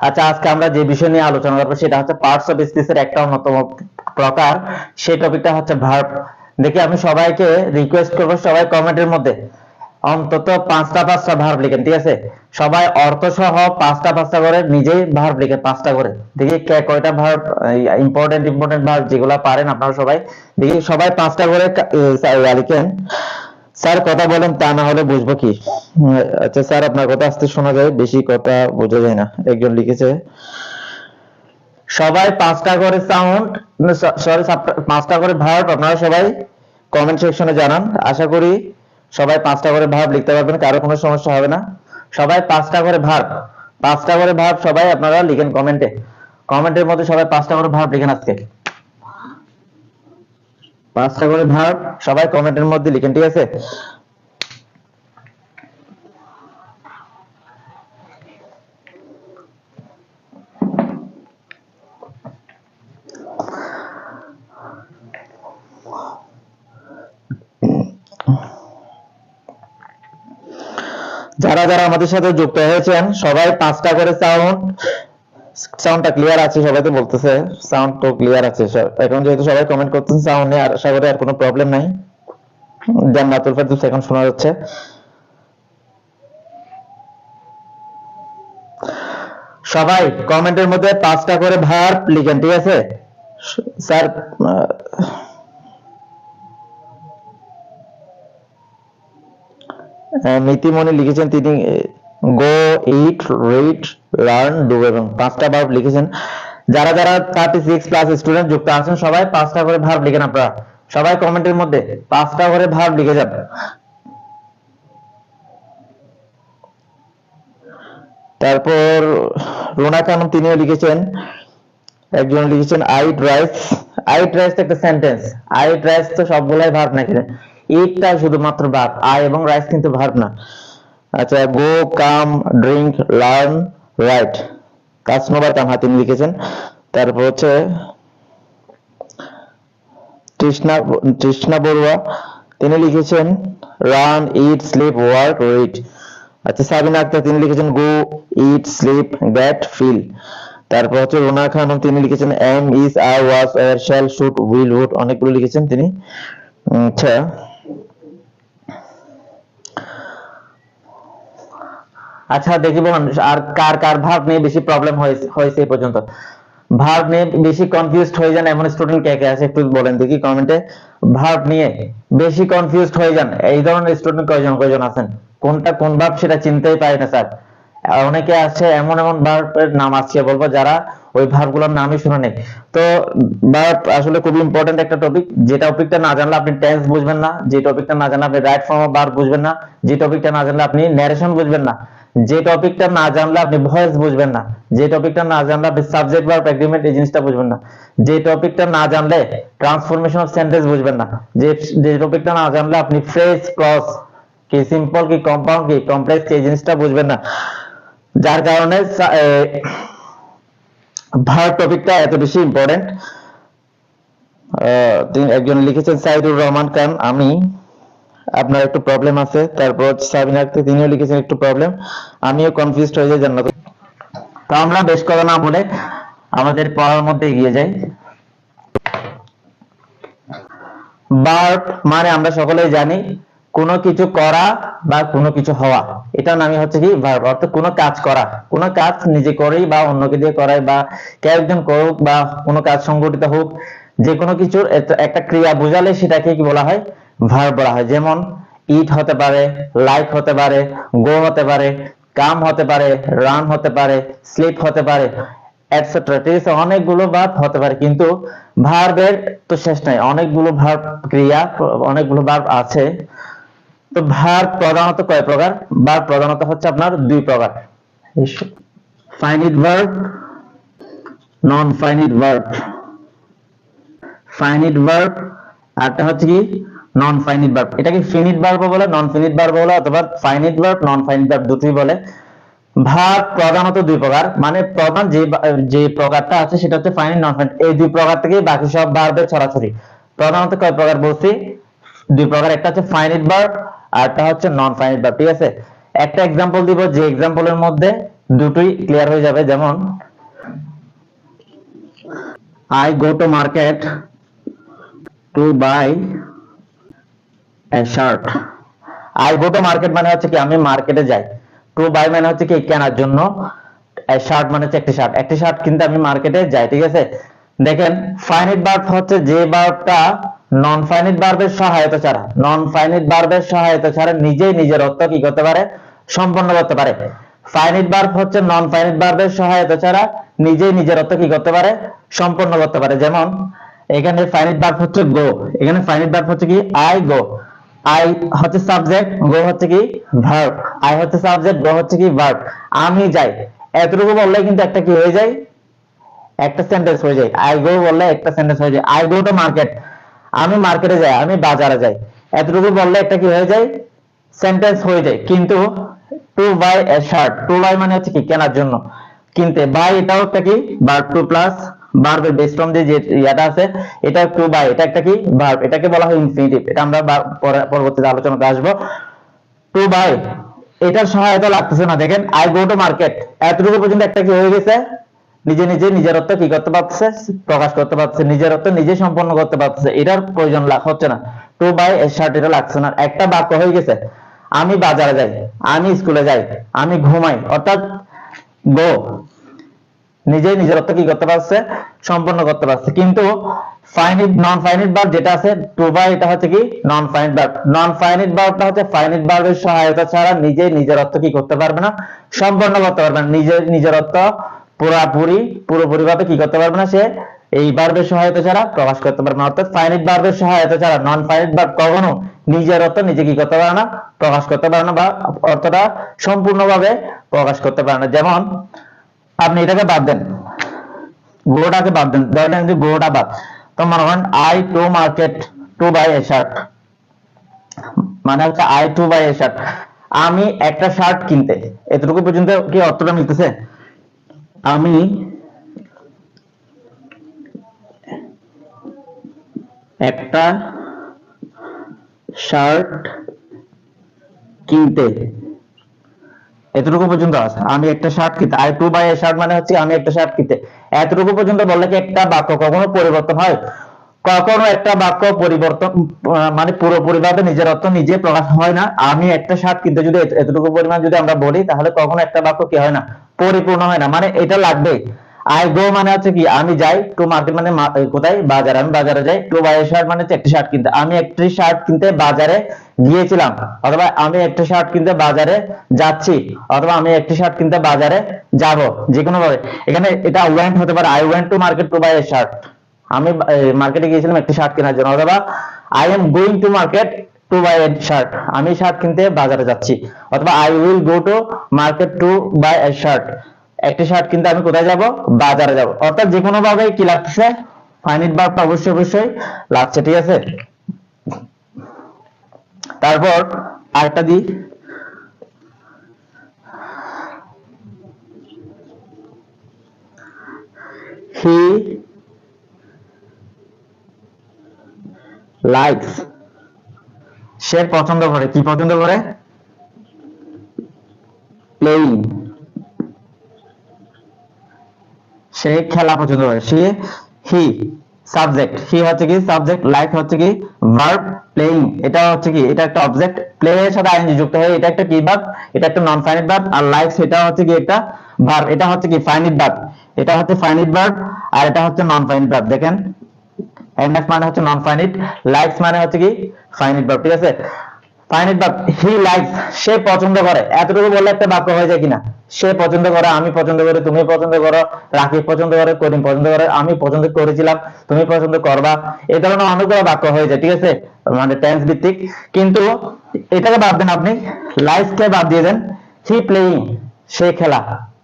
আচ্ছা, আজকে আমরা যে বিষয় নিয়ে আলোচনা করবো সেটা হচ্ছে পার্টস অফ স্পিচ এর একটা অন্যতম প্রকার, সেই টপিকটা হচ্ছে ভার্ব। দেখি আমি সবাইকে রিকোয়েস্ট করবো, সবাই কমেন্টের মধ্যে অন্তত পাঁচটা ভার্ব লিখেন, ঠিক আছে? সবাই অর্থ সহ পাঁচটা করে নিজেই ভার্ব লিখেন, পাঁচটা করে। দেখি কে কয়টা ভার্ব, ইম্পর্টেন্ট ভার্ব যেগুলো পারেন আপনারা সবাই, দেখি সবাই পাঁচটা করে লিখেন। স্যার কথা বলেন, তা না হলে বুঝবো কি? আচ্ছা স্যার, আপনার কথা আস্তে শোনা যায়, বেশি কথা বোঝা যায় না। একজন লিখেছে সবাই পাঁচটা করে সাউন্ড, সরি পাঁচটা করে ভার্ব আপনারা সবাই কমেন্ট সেকশনে জানান। আশা করি সবাই পাঁচটা করে ভার্ব লিখতে পারবেন, কারো কোনো সমস্যা হবে না। সবাই পাঁচটা করে ভার্ব সবাই আপনারা লিখেন কমেন্টে, কমেন্টের মধ্যে সবাই পাঁচটা করে ভার্ব লিখেন আজকে। পাঁচটা করে ভার্ব সবাই কমেন্টের মধ্যে লিখেন, ঠিক আছে? যারা যারা আমাদের সাথে যুক্ত হয়েছেন সবাই পাঁচটা করে সাউন্ডটা ক্লিয়ার আছে? সবাই তো বলতেছে সাউন্ড তো ক্লিয়ার আছে। এখন যেহেতু সবাই কমেন্ট করতেছেন সাউন্ড নিয়ে, আশা করি আর কোনো প্রবলেম নাই। জান্নাতুল ফেরদৌস এখন শোনা যাচ্ছে। সবাই কমেন্টের মধ্যে পাঁচটা করে ভার্ব লিখেন, ঠিক আছে? স্যার মিতিমণি লিখেছেন তিনি গো, ইট, রিড, লার্ন, ডু এবং পাঁচটা ভার্ব লিখেছেন। যারা যারা 36 প্লাস স্টুডেন্ট যুক্ত আছেন সবাই পাঁচটা করে ভার্ব লিখেন। আপনারা সবাই কমেন্টের মধ্যে পাঁচটা করে ভার্ব লিখে যান। তারপর রোনা খানম তিনিও লিখেছেন, একজন লিখেছেন আইট রাইস। আইট রাইস একটা সেন্টেন্স, আইট রাইস তো সবগুলাই ভার্ব নাকি? ইটটা শুধুমাত্র ভার্ব, আই এবং রাইস কিন্তু ভার্ব না। আচ্ছা, go, come, drink, learn, write, কাসনোভার কামহা তিনি লিখেছেন। তারপর হচ্ছে তৃষ্ণা বড়ুয়া তিনি লিখেছেন run, eat, sleep, work, read. আচ্ছা, সাবিনা আক্তার তিনি লিখেছেন go, eat, sleep, get, feel. তারপর হচ্ছে রোনা খানম তিনি লিখেছেন am, is, are, was, were, shall, should, will, would, অনেকগুলো লিখেছেন তিনি। আচ্ছা, আচ্ছা দেখি বলুন আর কার কার ভার্ব নিয়ে বেশি প্রবলেম হয়েছে এই পর্যন্ত, ভার্ব নিয়ে বেশি কনফিউজড হয়ে যান এমন স্টুডেন্ট কে কে আছে একটু বলেন দেখি কমেন্টে। ভার্ব নিয়ে বেশি কনফিউজড হয়ে যান এই ধরনের স্টুডেন্ট কয়জন আছেন? কোনটা কোন ভার্ব সেটা চিনতেই পারে না স্যার। অনেকে আছে এমন এমন ভার্বের নাম আছে বলবো যারা ওই ভার্বগুলোর নামই শুনে নেই। তো ভার্ব আসলে খুব ইম্পর্টেন্ট একটা টপিক, যে টপিকটা না জানলে আপনি টেন্স বুঝবেন না, যে টপিকটা না জানলে আপনি রাইট ফর্ম অফ ভার্ব বুঝবেন না, যে টপিকটা না জানলে আপনি ন্যারেশন বুঝবেন না, যে টপিকটা না জানলে আপনি ভয়েস বুঝবেন না, যে টপিকটা না জানলে আপনি সাবজেক্ট ভার্ব এগ্রিমেন্ট এই জিনিসটা বুঝবেন না, যে টপিকটা না জানলে ট্রান্সফরমেশন অফ সেন্টেন্স বুঝবেন না, যে টপিকটা না জানলে আপনি ফ্রেজ, ক্লজ কি, সিম্পল কি, কম্পাউন্ড কি, কমপ্লেক্স কি এই জিনিসটা বুঝবেন না। যার কারণে ভার্ব টপিকটা এত বেশি ইম্পর্টেন্ট। একজন লিখেছেন সাইদুর রহমান খান, আমি আপনার একটু প্রবলেম আছে। তারপর সাবিনা আক্তার তিনিও লিখেছেন একটু প্রবলেম, আমিও কনফিউজড হয়ে যাই জান্নাত। তো আমরা বেশ কথা না বলে আমাদের পড়ার মধ্যে এগিয়ে যাই। ভার্ব মানে আমরা সকলেই জানি কোনো কিছু করা বা কোনো কিছু হওয়া, এটা নামই হচ্ছে কি ভার্ব। অর্থাৎ কোনো কাজ করা, কোনো কাজ নিজে করেই বা অন্যকে দিয়ে করাই বা কেউ একজন করুক বা কোনো কাজ সংগঠিত হোক, যে কোনো কিছুর একটা ক্রিয়া বোঝালে সেটাকে কি বলা হয়? ভার্ব বলা হয়। যেমন ইট হতে পারে, লাইক হতে পারে, গো হতে পারে, কাম হতে পারে, রান হতে পারে, স্লিপ হতে পারে, এটসেট্রা। ঠিক আছে, অনেকগুলো ভার্ব হতে পারে, কিন্তু ভার্বের তো শেষ নাই, অনেকগুলো ভার্ব ক্রিয়া, অনেকগুলো ভার্ব আছে। তো ভার্ব প্রধানত কয় প্রকার? ভার্ব প্রধানত হচ্ছে আপনার দুই প্রকার, finite verb, non finite verb. Finite verb আরটা হচ্ছে কি নন ফাইনিট ভার্ব। এটাকে ফিনিট ভার্ব বলে, নন ফিনিট ভার্ব বলে, অথবা finite verb, non finite verb দুটোই বলে। ভার্ব প্রধানত দুই প্রকার, মানে প্রধান যে প্রকারটা আছে সেটা হচ্ছে ফাইনিট, নন ফাইনিট। এই দুই প্রকার থেকে বাকি সব ভার্বের ছড়াছড়ি। প্রধানত কয় প্রকার বলছি? দুই প্রকার, একটা হচ্ছে ফাইনিট ভার্ব আর একটা হচ্ছে নন ফাইনিট ভার্ব। ঠিক আছে, একটা এক্সাম্পল দিব, যে এক্সাম্পলের মধ্যে দুটোই ক্লিয়ার হয়ে যাবে। যেমন I go to market to buy a shirt. I go to market মানে হচ্ছে কি আমি মার্কেটে যাই, টু বাই মানে হচ্ছে কি কেনার জন্য, শার্ট মানে হচ্ছে একটি শার্ট কিনতে আমি মার্কেটে যাই, ঠিক আছে। দেখেন ফাইনাইট ভার্ব হচ্ছে যে ভার্বটা নন ফাইনাইট ভার্বের সহায়তা ছাড়া, নন ফাইনাইট ভার্বের সহায়তা ছাড়া নিজেই নিজের অর্থ কি করতে পারে, সম্পন্ন করতে পারে। ফাইনাইট ভার্ব হচ্ছে নন ফাইনাইট ভার্বের সহায়তা ছাড়া নিজেই নিজের অর্থ কি করতে পারে, সম্পন্ন করতে পারে। যেমন এখানে ফাইনাইট ভার্ব হচ্ছে গো, এখানে ফাইনাইট ভার্ব হচ্ছে কি আই গো, আই হচ্ছে সাবজেক্ট, গো হচ্ছে কি ভার্ব, আই হচ্ছে সাবজেক্ট, গো হচ্ছে কি ভার্ব। আমি যাই, এতটুকু বললে কিন্তু একটা কি হয়ে যায়, একটা সেন্টেন্স হয়ে যায়। আই গো বললে একটা সেন্টেন্স হয়ে যায়। আই গো টু মার্কেট, আমি মার্কেটে যাই, আমি বাজারে যাই, এতটুকু বললে একটা কি হয়ে যায়, সেন্টেন্স হয়ে যায়। কিন্তু to buy a shirt, to buy মানে হচ্ছে কি কেনার জন্য, কিনতে, বাই এটাও একটা কি ভার্ব, টু প্লাস ভার্বের বেস ফর্ম যে ইয়াটা আছে এটা টু বাই, এটা একটা কি ভার্ব, এটাকে বলা হয় ইনফিনিটিভ, এটা আমরা পরবর্তীতে আলোচনাতে আসবো। টু বাই এটার সহায়তা লাগতেছে না, দেখেন আই গো টু মার্কেট, এতটুকু পর্যন্ত একটা কি হয়ে গেছে, নিজে নিজে নিজের অর্থ কি করতে পারছে, প্রকাশ করতে পারছে, নিজের অর্থ নিজে সম্পন্ন করতে পারছে, এটার প্রয়োজন হচ্ছে না। টু বাই এ শার্ট এটা লাগছে না, একটা বাক্য হয়ে গেছে। আমি বাজারে যাই, আমি স্কুলে যাই, আমি ঘুমাই, অর্থাৎ গো নিজেই নিজের অর্থ কি করতে পারছে, সম্পন্ন করতে পারছে। কিন্তু ফাইনাইট নন ফাইনাইট ভার্ব যেটা আছে টু বাই, এটা হচ্ছে কি non finite verb. Non finite ভার্বটা হচ্ছে ফাইনাইট ভার্বের সহায়তা ছাড়া নিজেই নিজের অর্থ কি করতে পারবে না, সম্পন্ন করতে পারবে না। নিজের অর্থ পুরোপুরি ভাবে কি করতে পারবে না, সে এই ভার্বের সহায়তা ছাড়া প্রকাশ করতে পারবে না। অর্থাৎ ফাইনাইট ভার্বের সহায়তা ছাড়া নন ফাইনাইট ভার্ব কখনো নিজের অর্থ নিজে কি করতে পারে না, প্রকাশ করতে পারে না, বা অর্থটা সম্পূর্ণভাবে প্রকাশ করতে পারে না। যেমন আপনি এটাকে বাদ দেন, গোটাকে বাদ দেন, ধরেন যে গোটা বাদ, তো মনে করেন I to market to buy a shirt, মানে হচ্ছে I to buy a shirt, আমি একটা শার্ট কিনতে, এতটুকু পর্যন্ত কি অর্থটা মিলতেছে, আমি একটা শার্ট কিনতে, এতটুকু পর্যন্ত আছে। আমি একটা শার্ট কিনতে, I to buy a shirt মানে হচ্ছে আমি একটা শার্ট কিনতে, এতটুকু পর্যন্ত বললে কি একটা বাক্য কখনো পরিবর্তন হয়, কখনো একটা বাক্য পরিবর্তন মানে পুরোপুরি ভাবে নিজের অর্থ নিজে প্রকাশ হয় না। আমি একটা শার্ট কিনতে যদি এতটুকু পরিমাণ যদি আমরা বলি, তাহলে কখনো একটা বাক্য কি হয় না, পরিপূর্ণ হয় না, মানে এটা লাগবে। আই গো মানে হচ্ছে কি আমি যাই, টু মার্কেট মানে কোথায়, বাজারে, আমি বাজারে যাই, টু বাই শার্ট মানে হচ্ছে একটি শার্ট কিনতে, আমি একটি শার্ট কিনতে বাজারে গিয়েছিলাম, অথবা আমি একটি শার্ট কিনতে বাজারে যাচ্ছি, অথবা আমি একটি শার্ট কিনতে বাজারে যাব, যে কোনো ভাবে। এখানে এটা ওয়েন্ট হতে পারে, I went to market to buy a shirt, আমি মার্কেটে গিয়েছিলাম একটি শার্ট কেনার জন্য, অথবা I am going to market to buy a shirt, আমি শার্ট কিনতে বাজারে যাচ্ছি, অথবা I will go to market to buy a shirt, একটি শার্ট কিনতে আমি কোথায় যাব, বাজারে যাব। অর্থাৎ যে কোনো ভাবে কি লাগছে, ফাইনাইট ভার্বটা অবশ্যই লাগছে, ঠিক আছে। তারপর আরেকটা দিই, হি লাইকস, সে পছন্দ করে, কি পছন্দ করে, প্লেইং, সে খেলা পছন্দ করে, সে হি সাবজেক্ট, হি হচ্ছে কি সাবজেক্ট, লাইক হচ্ছে কি ভার্ব, প্লেইং এটা হচ্ছে কি, এটা একটা অবজেক্ট, প্লে এর সাথে আইএনজি যুক্ত হয়ে এটা একটা কি ভার্ব, এটা একটা নন ফাইনাইট ভার্ব, আর লাইকস এটা হচ্ছে কি একটা ভার্ব, এটা হচ্ছে কি ফাইনাইট ভার্ব, এটা হচ্ছে ফাইনাইট ভার্ব, আর এটা হচ্ছে নন ফাইনাইট ভার্ব। দেখেন এনএফ মানে হচ্ছে নন ফাইনাইট, লাইকস মানে হচ্ছে কি ফাইনাইট ভার্ব, ঠিক আছে। ফাইনাইট ভার্ব, হি লাইকস সে পছন্দ করে, এতটুকু বললে একটা বাক্য হয়ে যায় কিনা, সে পছন্দ করে, আমি পছন্দ করি, তুমি পছন্দ করো, রাকিব পছন্দ করে, করিম পছন্দ করে, আমি পছন্দ করেছিলাম, তুমি পছন্দ করবা, এই ধরনের অনেকগুলো বাক্য হয়ে যায়, ঠিক আছে, মানে টেন্স ভিত্তিক। কিন্তু এটাকে বাদ দেন, আপনি লাইকস কে বাদ দিয়ে দেন, হি প্লেইং সে খেলা,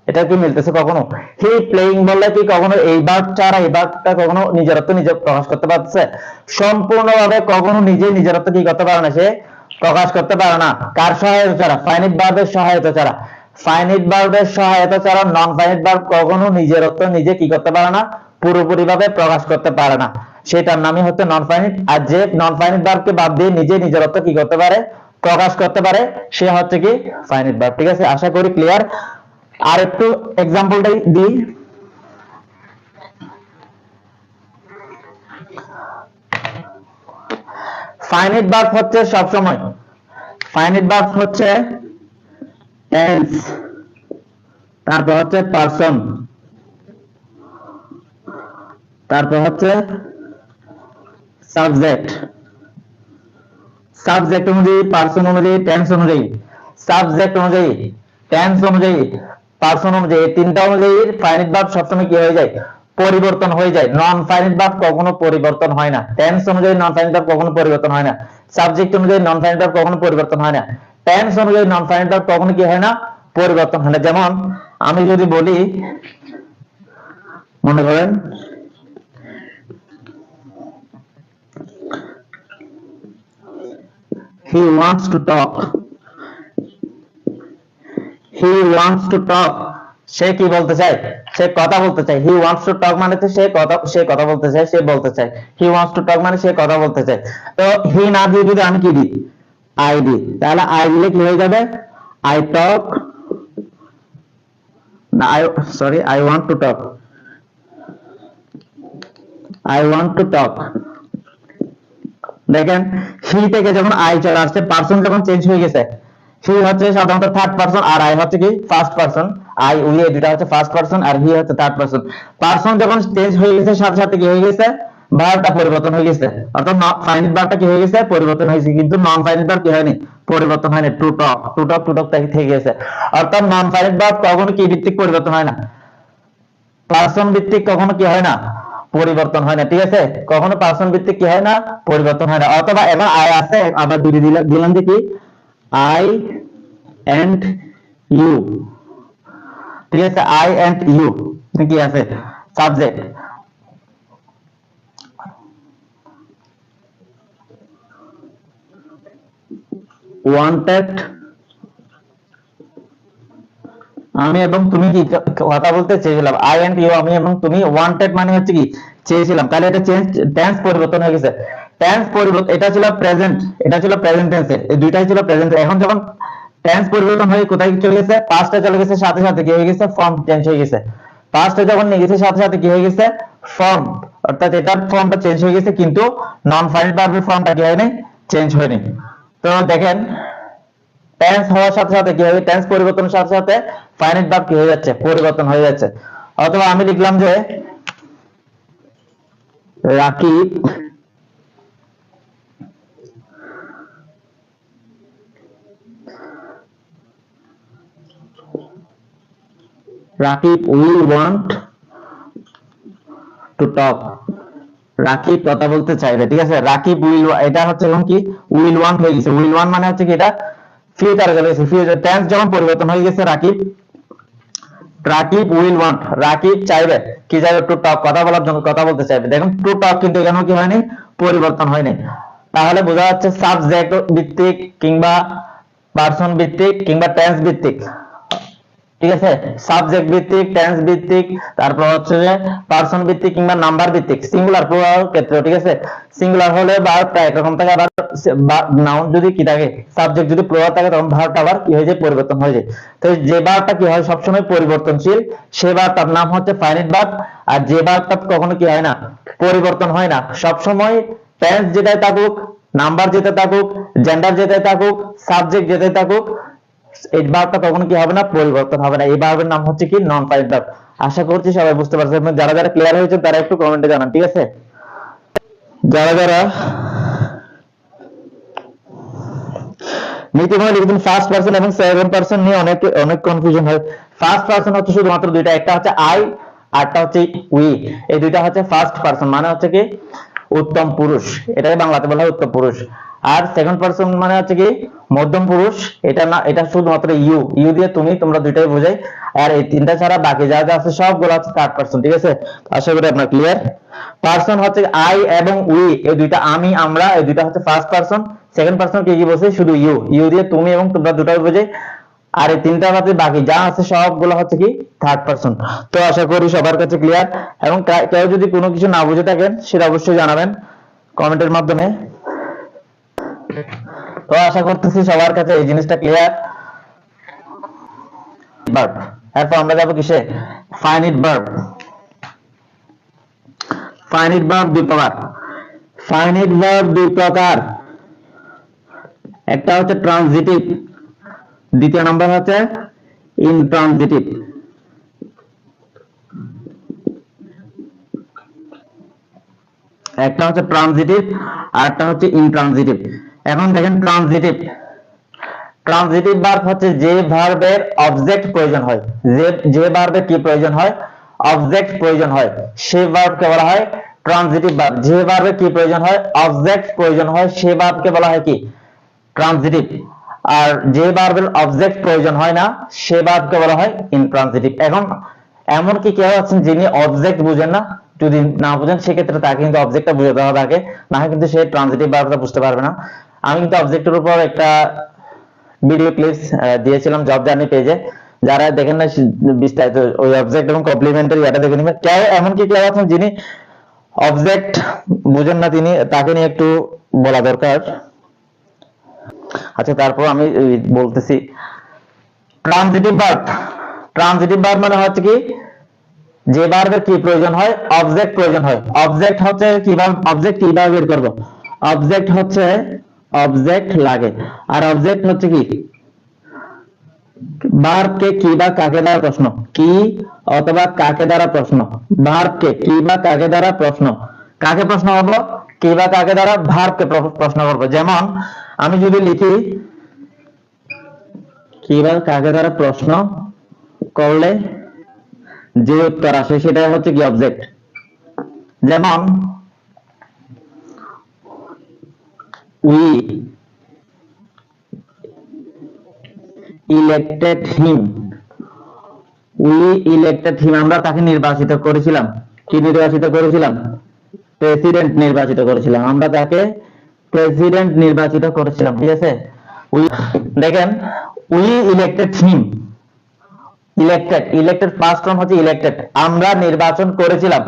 এটা কি মিলতেছে কখনো, হি প্লেইং বললে কি কখনো এই ভার্ব ছাড়া এই ভার্বটা কখনো নিজের অর্থ নিজে প্রকাশ করতে পারছে, সম্পূর্ণভাবে কখনো নিজে নিজের অর্থ কি করতে পারে না, সে প্রকাশ করতে পারে না। কার সহায়তা ছাড়া, ফাইনাইট ভার্বের সহায়তা ছাড়া, ফাইনাইট ভার্বের সহায়তা ছাড়া নন ফাইনাইট ভার্ব কখনো নিজের অর্থ নিজে কি করতে পারে না, পুরোপুরি ভাবে প্রকাশ করতে পারে না, সেটার নামই হচ্ছে নন ফাইনাইট। আর যে নন ফাইনাইট ভার্বকে বাদ দিয়ে নিজে নিজের অর্থ কি করতে পারে, প্রকাশ করতে পারে, সে হচ্ছে কি ফাইনাইট ভার্ব, ঠিক আছে। আশা করি ক্লিয়ার। আর একটু এক্সাম্পলটাই দিই, ফাইনাইট ভার্ব হচ্ছে সব সময়, ফাইনাইট ভার্ব হচ্ছে টেন্স, তারপর হচ্ছে পারসন, তারপর হচ্ছে সাবজেক্ট, সাবজেক্ট অনুযায়ী, পারসন অনুযায়ী, টেন্স অনুযায়ী, সাবজেক্ট অনুযায়ী, টেন্স অনুযায়ী, পারসন অনুযায়ী, এই তিনটা অনুযায়ী ফাইনাইট ভার্ব সবসময় কি হয়ে যায়, পরিবর্তন হয়ে যায়। নন ফাইনাইট ভার্ব কখনো পরিবর্তন হয় না। টেন্স অনুযায়ী নন ফাইনাইট ভার্ব কখনো পরিবর্তন হয় না, সাবজেক্ট অনুযায়ী নন ফাইনাইট ভার্ব কখনো পরিবর্তন হয় না, টেন্স অনুযায়ী নন ফাইনাইট ভার্ব কখনো কি হয় না, পরিবর্তন হয় না। যেমন আমি যদি বলি, মনে করেন he wants to talk, he wants to talk, সে কি বলতে চায়, সে কথা বলতে চায়। he wants to talk মানে তো সে কথা বলতে চায়, সে বলতে চায়। he wants to talk মানে সে কথা বলতে চায়। তো he না দিয়ে যদি আমি কি দিই, I দিই, তাহলে I দিলে কি হয়ে যাবে, I talk, না I want to talk, I want to talk। দেখেন he থেকে যখন I চলে আসছে, পারসন যখন চেঞ্জ হয়ে গেছে, he হচ্ছে সাধারণত থার্ড পারসন আর I হচ্ছে কি ফার্স্ট পারসন। I উই এই দুটো হচ্ছে ফার্স্ট পারসন আর he হচ্ছে থার্ড পারসন। পারসন যখন চেঞ্জ হয়ে গেছে, সাথে সাথে কি হয়ে গেছে, ভার্বটা পরিবর্তন হয়ে গেছে, অর্থাৎ ফাইনাইট ভার্বটা কি হয়ে গেছে, পরিবর্তন হয়েছে। কিন্তু নন ফাইনাইট ভার্ব কি হয়নি, পরিবর্তন হয়নি। টু টক থেকে গেছে। অর্থাৎ নন ফাইনাইট ভার্ব কখনো কি ভিত্তিক পরিবর্তন হয় না, পারসন ভিত্তিক কখনো কি হয় না, পরিবর্তন হয় না। ঠিক আছে, কখনো পারসন ভিত্তিক কি হয় না, পরিবর্তন হয় না। অথবা এবার আই আছে, আবার দুটি দিলাম যে কি আই এন্ড ইউ। ঠিক আছে, আই এন্ড ইউ কি আছে, সাবজেক্ট। ওয়ান্টেড, আমি এবং তুমি কি কথা বলতে চেয়েছিলাম, আই এন্ড ইউ আমি এবং তুমি, ওয়ান্টেড মানে হচ্ছে কি চেয়েছিলাম, তাহলে এটা টেন্স পরিবর্তন হয়ে গেছে। টেন্স পরিবর্তন, এটা ছিল প্রেজেন্ট, এটা ছিল প্রেজেন্ট টেন্স, এই দুইটাই ছিল প্রেজেন্ট। এখন যখন টেন্স পরিবর্তন হয়ে কোথায় চলে গেছে, পাস্টে চলে গেছে, সাথে সাথে কি হয়ে গেছে, ফর্ম চেঞ্জ হয়ে গেছে। পাস্টে যখন নিয়ে গেছে, সাথে সাথে কি হয়ে গেছে, ফর্ম, অর্থাৎ এটার ফর্মটা চেঞ্জ হয়ে গেছে, কিন্তু নন ফাইনাইট ভার্বের ফর্মটা কি হয়নি, চেঞ্জ হয়নি। তো দেখেন টেন্স হওয়ার সাথে সাথে কি হবে, টেন্স পরিবর্তনের সাথে সাথে ফাইনাইট ভার্ব কি হয়ে যাচ্ছে, পরিবর্তন হয়ে যাচ্ছে। অথবা আমি লিখলাম যে Rakib will want to talk, Rakib কথা বলতে চাইবে। ঠিক আছে, রাকিব উইল, এটা হচ্ছে এখন কি উইল ওয়ান্ট হয়ে গেছে। উইল ওয়ান্ট মানে হচ্ছে কি এটা ফিউচারে চলে গেছে, ফিউচার টেন্স যখন পরিবর্তন হয়ে গেছে, রাকিব উইল ওয়ান্ট, রাকিব চাইবে কি চাইবে, টু টক কথা বলার জন্য, কথা বলতে চাইবে। দেখুন টু টক কিন্তু এখানে কি হয়নি, পরিবর্তন হয়নি। তাহলে বোঝা যাচ্ছে সাবজেক্ট ভিত্তিক কিংবা পারসন ভিত্তিক কিংবা টেন্স ভিত্তিক। ঠিক আছে, সাবজেক্ট ভিত্তিক, টেন্স ভিত্তিক, তারপর হচ্ছে যে পারসন ভিত্তিক কিংবা নাম্বার ভিত্তিক, সিঙ্গুলার প্লুরাল ক্ষেত্রে। ঠিক আছে, সিঙ্গুলার হলে ভার্বটা একরকম থাকে, আবার নাউন যদি কি থাকে, সাবজেক্ট যদি প্লুরাল থাকে, তখন ভার্বটা আবার কি হয়ে যায়, পরিবর্তন হয়ে যায়। তো যে ভার্বটা কি হয় সবসময় পরিবর্তনশীল, সে ভার্বটার নাম হচ্ছে ফাইনাইট ভার্ব। আর যে ভার্বটা কখনো কি হয় না, পরিবর্তন হয় না, সবসময় টেন্স যেটাই থাকুক, নাম্বার যেটা থাকুক, জেন্ডার যেটাই থাকুক, সাবজেক্ট যেটাই থাকুক, এই ভার্বটা কখনো কি হবে না, পরিবর্তন হবে না। এই ভার্বের নাম হচ্ছে কি নন ফাইনাইট ভার্ব। আশা করছি সবাই বুঝতে পারছেন। যারা যারা ক্লিয়ার হয়েছে তারা একটু কমেন্টে জানান। ঠিক আছে, যারা যারা নীতিমালা লিখবেন ফার্স্ট পারসন এবং সেকেন্ড পারসন নিয়ে অনেক কনফিউশন হয়। ফার্স্ট পারসন হচ্ছে শুধুমাত্র দুইটা, একটা হচ্ছে আই আরটা হচ্ছে উই। এই দুইটা হচ্ছে ফার্স্ট পারসন, মানে হচ্ছে কি উত্তম পুরুষ, এটাকে বাংলাতে বলা হয় উত্তম পুরুষ। আর সেকেন্ড পারসন মানে হচ্ছে কি মধ্যম পুরুষ, এটা না, এটা শুধুমাত্র ইউ দিয়ে তুমি, তোমরা দুইটাই বোঝাই। আর এই তিনটা ছাড়া বাকি যা যা আছে সবগুলো হচ্ছে থার্ড পারসন। ঠিক আছে, আশা করি আপনার ক্লিয়ার। পারসন হচ্ছে আই এবং উই, এই দুইটা আমি আমরা, এই দুইটা হচ্ছে ফার্স্ট পারসন। সেকেন্ড পারসন কি বলছে, শুধু ইউ দিয়ে তুমি এবং তোমরা দুটাই বোঝাই। আর এই তিনটা বাদে বাকি যা আছে সবগুলো হচ্ছে কি থার্ড পারসন। তো আশা করি সবার কাছে ক্লিয়ার। এবং কেউ যদি কোনো কিছু না বুঝে থাকেন সেটা অবশ্যই জানাবেন কমেন্টের মাধ্যমে। তো আশা করতেছি সবার কাছে এই জিনিসটা ক্লিয়ার। ভার্ব, এরপর আমরা যাবো কিসে, ফাইনাইট ভার্ব। ফাইনাইট ভার্ব দুই প্রকার, ফাইনাইট ভার্ব দুই প্রকার। একটা হচ্ছে ট্রানজিটিভ, দ্বিতীয় নাম্বার হচ্ছে ইনট্রানজিটিভ। একটা হচ্ছে ট্রানজিটিভ আর একটা হচ্ছে ইনট্রানজিটিভ। এখন দেখেন ট্রানজিটিভ, ট্রানজিটিভ ভার্ব হচ্ছে যে ভার্বের অবজেক্ট প্রয়োজন হয়, যে ভার্বের কি প্রয়োজন হয়, অবজেক্ট প্রয়োজন হয়, সেই ভার্বকে বলা হয় ট্রানজিটিভ ভার্ব। যে ভার্বের কি প্রয়োজন হয়, অবজেক্ট প্রয়োজন হয়, সেই ভার্বকে বলা হয় কি, ট্রানজিটিভ। আর যে ভার্বের অবজেক্ট প্রয়োজন হয় না, সে ভার্বকে বলা হয় ইনট্রানজিটিভ। এখন এমন কি কেউ আছেন যিনি অবজেক্ট বুঝেন না, যদি না বুঝেন সেক্ষেত্রে তাকে কিন্তু অবজেক্টটা বুঝাতে হবে আগে, না হয় কিন্তু সে ট্রানজিটিভ ভার্বটা বুঝতে পারবে না। আমি কিন্তু অবজেক্টের উপর একটা ভিডিও ক্লিপস দিয়েছিলাম জব জার্নি পেজে, যারা দেখেন না বিস্তারিত ওই অবজেক্ট এবং কমপ্লিমেন্টারি এটা দেখে নেবেন। কেউ এমন কি কেউ আছেন যিনি অবজেক্ট বুঝেন না, তিনি তাকে নিয়ে একটু বলা দরকার। আচ্ছা, তারপর আমি বলতেছি ট্রানজিটিভ ভার্ব। ট্রানজিটিভ ভার্ব মানে হচ্ছে কি, যে ভার্বের কি প্রয়োজন হয়, অবজেক্ট প্রয়োজন হয়। অবজেক্ট হচ্ছে কিভাবে, অবজেক্ট কিভাবে বের করব, অবজেক্ট হচ্ছে অবজেক্ট লাগে, আর অবজেক্ট হচ্ছে কি ভার্বকে কি বা কাকে দ্বারা প্রশ্ন, কি অথবা কাকে দ্বারা প্রশ্ন, ভার্বকে কি বা কাকে দ্বারা প্রশ্ন, কাকে প্রশ্ন করব, কি বা কাকে দ্বারা, ভার্বকে প্রশ্ন করব। যেমন আমি যদি লিখি কি বা কাকে দ্বারা প্রশ্ন করলে যে উত্তর আসে সেটা হচ্ছে কি অবজেক্ট। যেমন we elected him, we elected him, আমরা তাকে নির্বাচিত করেছিলাম। কি নির্বাচিত করেছিলাম, প্রেসিডেন্ট নির্বাচিত করেছিলাম, আমরা তাকে প্রেসিডেন্ট নির্বাচিত করেছিলাম, ঠিক আছে। উই, দেখেন we elected him, elected, elected first form হচ্ছে ইলেক্টেড, আমরা নির্বাচন করেছিলাম।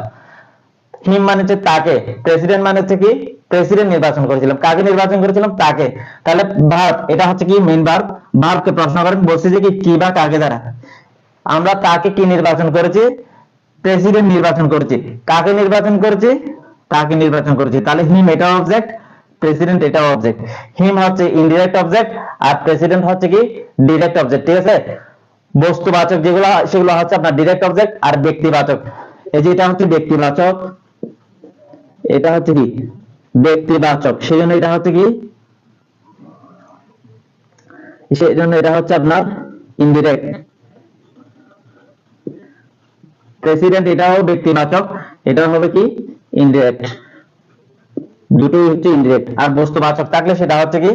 হিম মানে হচ্ছে তাকে, প্রেসিডেন্ট মানে হচ্ছে কি প্রেসিডেন্ট নির্বাচন করেছিলাম, কাকে নির্বাচন করেছিলাম, তাকে। তাহলে ভার্ব, এটা হচ্ছে কি মেইন ভার্ব, ভার্বকে প্রশ্ন করেন, বলছে যে কি বা কাকে দ্বারা, আমরা তাকে কি নির্বাচন করেছি, প্রেসিডেন্ট নির্বাচন করেছি। কাকে নির্বাচন করেছি, তাকে নির্বাচন করেছি। তাহলে হিম এটা অবজেক্ট, প্রেসিডেন্ট এটা অবজেক্ট। হিম হচ্ছে ইনডিরেক্ট অবজেক্ট আর প্রেসিডেন্ট হচ্ছে কি ডিরেক্ট অবজেক্ট, ঠিক আছে। বস্তুবাচক যেগুলো সেগুলো হচ্ছে আপনার ডিরেক্ট অবজেক্ট, আর ব্যক্তিবাচক, এই যে এটা হচ্ছে ব্যক্তিবাচক, এটা হচ্ছে কি ব্যক্তিবাচক, সেই জন্য এটা হচ্ছে কি, সেই জন্য এটা হচ্ছে আপনার ইনডিরেক্ট। প্রেসিডেন্ট এটাও ব্যক্তিবাচক, এটাও হবে কি ইনডিরেক্ট, দুটোই হচ্ছে ইনডিরেক্ট। আর বস্তুবাচক থাকলে সেটা হচ্ছে কি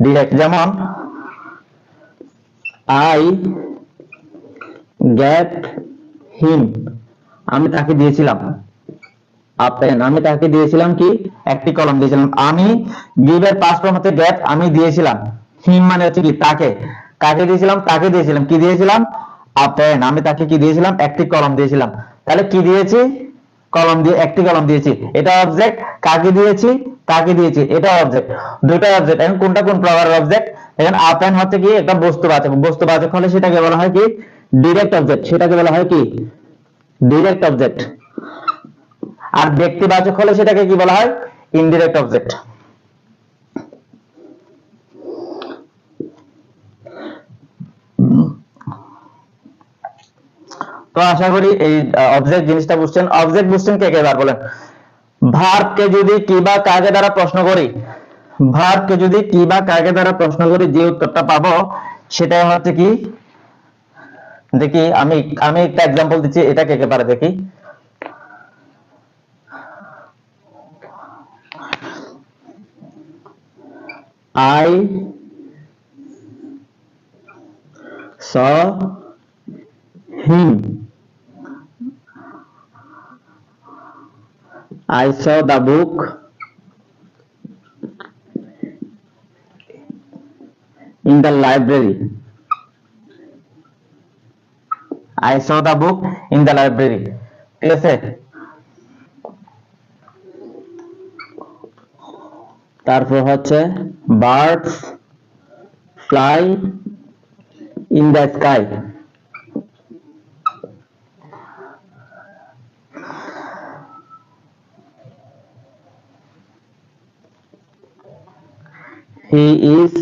ডিরেক্ট। যেমন আই গেট হিম, আমি তাকে দিয়েছিলাম আপেন, আমি তাকে দিয়েছিলাম কি একটি কলম দিয়েছিলাম। আমি গিভের পাস্ট ফর্ম হচ্ছে গেট, আমি দিয়েছিলাম। হিম মানে হচ্ছে কি তাকে, কাকে দিয়েছিলাম, তাকে দিয়েছিলাম, কি দিয়েছিলাম আপেন, আমি তাকে কি দিয়েছিলাম একটি কলম দিয়েছিলাম। তাহলে কি দিয়েছি, কলম দিয়ে, একটি কলম দিয়েছি, এটা অবজেক্ট। কাকে দিয়েছি, তাকে দিয়েছি, এটা অবজেক্ট, দুটো অবজেক্ট। এখন কোনটা কোন প্রকারের অবজেক্ট, এখন আপেন হচ্ছে কি একটা বস্তুবাচক, বস্তুবাচক হলে সেটাকে বলা হয় কি ডিরেক্ট অবজেক্ট, সেটাকে বলা হয় কি ডিরেক্ট অবজেক্ট। আর ব্যক্তিবাচক হলে সেটাকে কি বলা হয় ইনডিরেক্ট অবজেক্ট। তো আশা করি এই অবজেক্ট জিনিসটা বুঝছেন। অবজেক্ট বুঝছেন কে কে, এবার বলেন। ভার্বকে যদি কি বা কাকে দ্বারা প্রশ্ন করি, ভার্বকে যদি কি বা কাকে দ্বারা প্রশ্ন করি যে উত্তরটা পাবো সেটাই হচ্ছে কি, দেখি আমি আমি একটা এক্সাম্পল দিচ্ছি, এটা কে কে পারে দেখি। I saw him, I saw the book in the library, I saw the book in the library, ঠিক আছে। তারপর হচ্ছে birds fly in the sky, he is